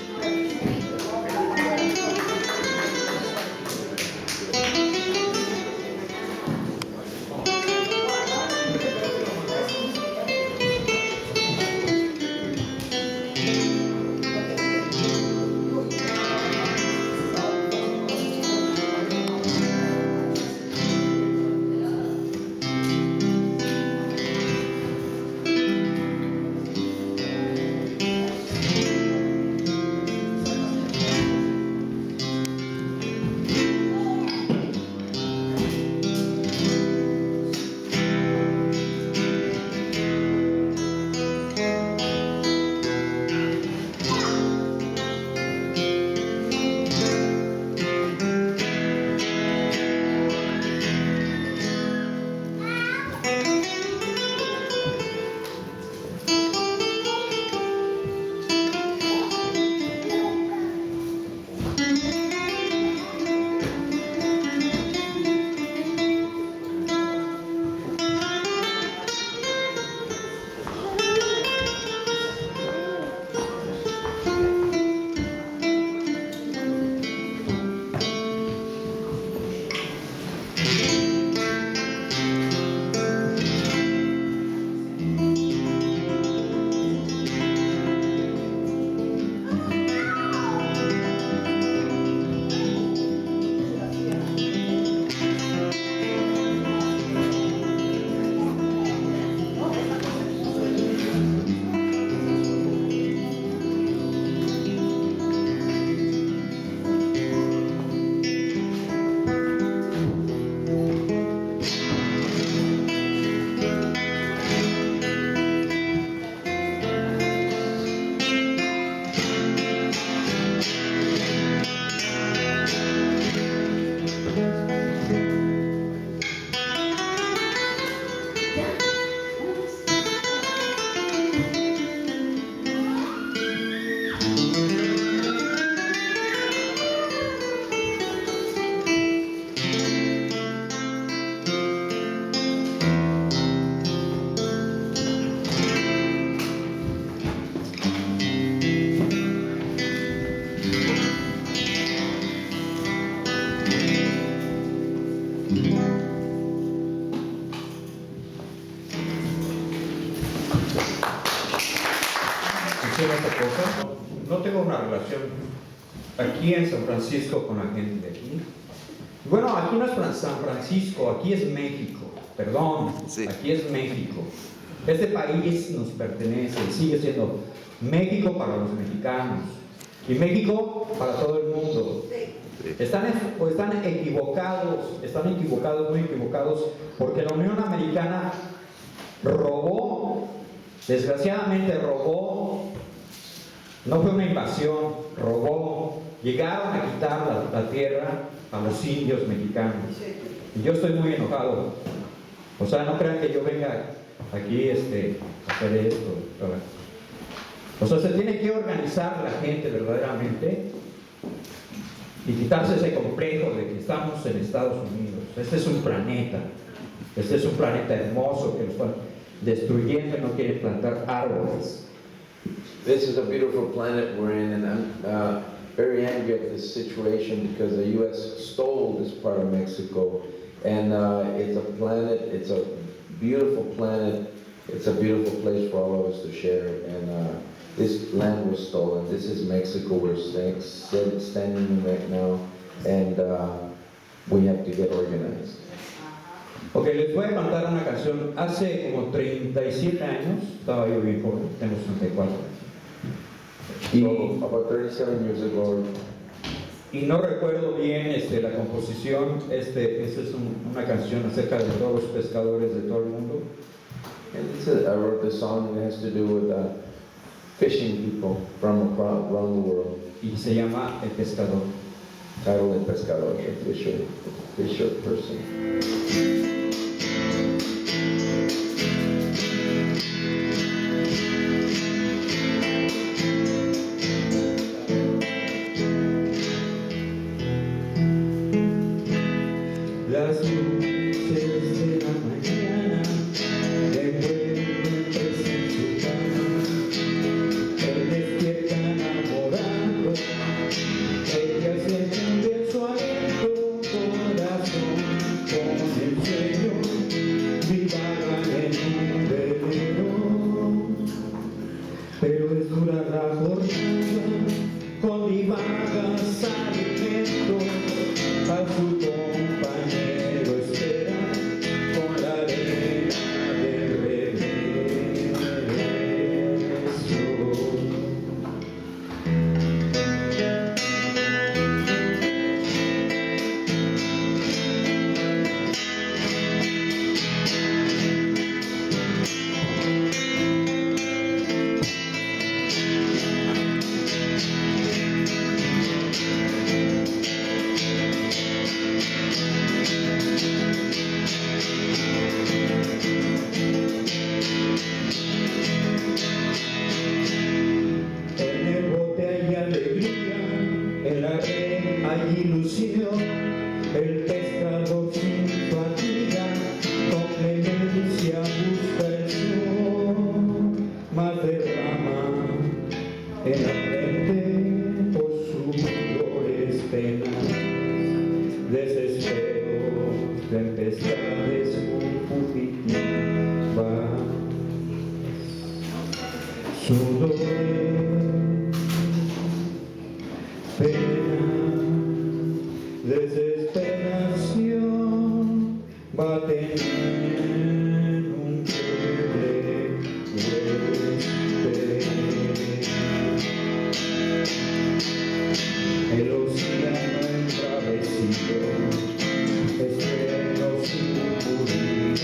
Speaker 9: relación aquí en San Francisco con la gente de aquí. Bueno, aquí no es San Francisco, aquí es México, perdón, aquí es México. Este país nos pertenece, sigue siendo México para los mexicanos y México para todo el mundo. Están equivocados, muy equivocados, porque la Unión Americana robó, desgraciadamente robó, no fue una invasión, robó, llegaron a quitar la tierra a los indios mexicanos. Y yo estoy muy enojado. O sea, no crean que yo venga aquí a hacer esto. O sea, se tiene que organizar la gente verdaderamente y quitarse ese complejo de que estamos en Estados Unidos. Este es un planeta hermoso que lo están destruyendo y no quieren plantar árboles.
Speaker 15: This is a beautiful planet we're in, and I'm very angry at this situation because the U.S. stole this part of Mexico. And it's a planet, it's a beautiful planet, it's a beautiful place for all of us to share. And this land was stolen. This is Mexico we're standing in right now, and we have to get organized.
Speaker 9: Ok, les voy a cantar una canción. Hace como 37 años, estaba yo bien joven, tengo 64.
Speaker 15: So, about 37 years ago,
Speaker 9: y no recuerdo bien la composición. Esta es una canción acerca de todos los pescadores de todo el mundo.
Speaker 15: And I wrote this song that has to do with fishing people from around the world.
Speaker 9: Y se llama El Pescador.
Speaker 15: Title El Pescador, a fisher person.
Speaker 1: Las luces de la mañana devuelven en su cama. Él despierta enamorado, ella se cambia su aliento, corazón con el sueño, divagan en un velero. Pero es dura la jornada, con divagas alimentos a su compañero espera con la arena de regreso. En el bote hay alegría, en la red hay ilusión, el pescador sin fatiga, con clemencia busca el sol, mas derrama en la frente por sus dolores penas, desesperos, tempestades fugitivas. Sudores, pena, desesperación, baten en un quiebre huésped. El océano embravecido, estrenos sucumbidos.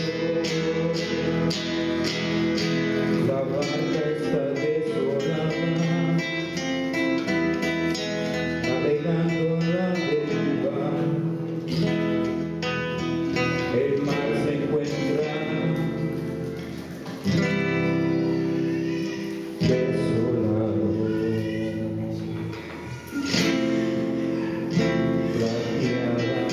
Speaker 1: La barca está desolada, navegando a la deriva. El mar se encuentra desolado. Plateada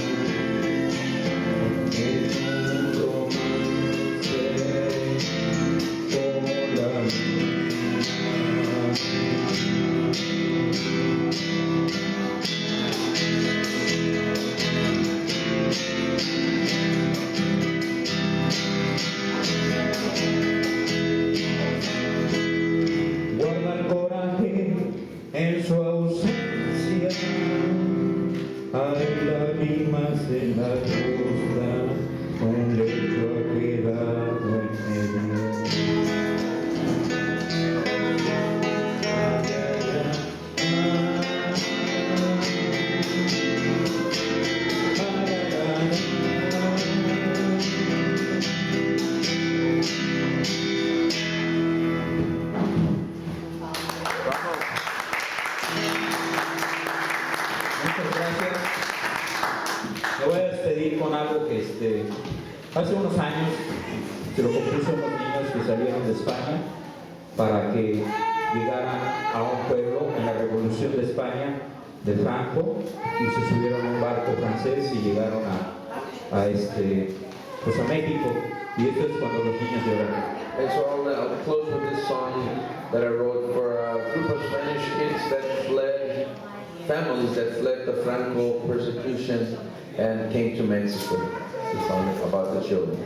Speaker 9: Hay lágrimas en la costa, un lecho ha quedado en medio. Ay, muchas gracias. Me voy a despedir con algo que hace unos años se lo compuso a unos niños que salieron de España para que llegaran a un pueblo en la Revolución de España de Franco y se subieron a un barco francés y llegaron pues a México. Y esto es cuando los niños lloran.
Speaker 15: And so I'll close with this song that I wrote for a group of Spanish kids that fled, families that fled the Franco persecution and came to Mexico. It's a song about the children.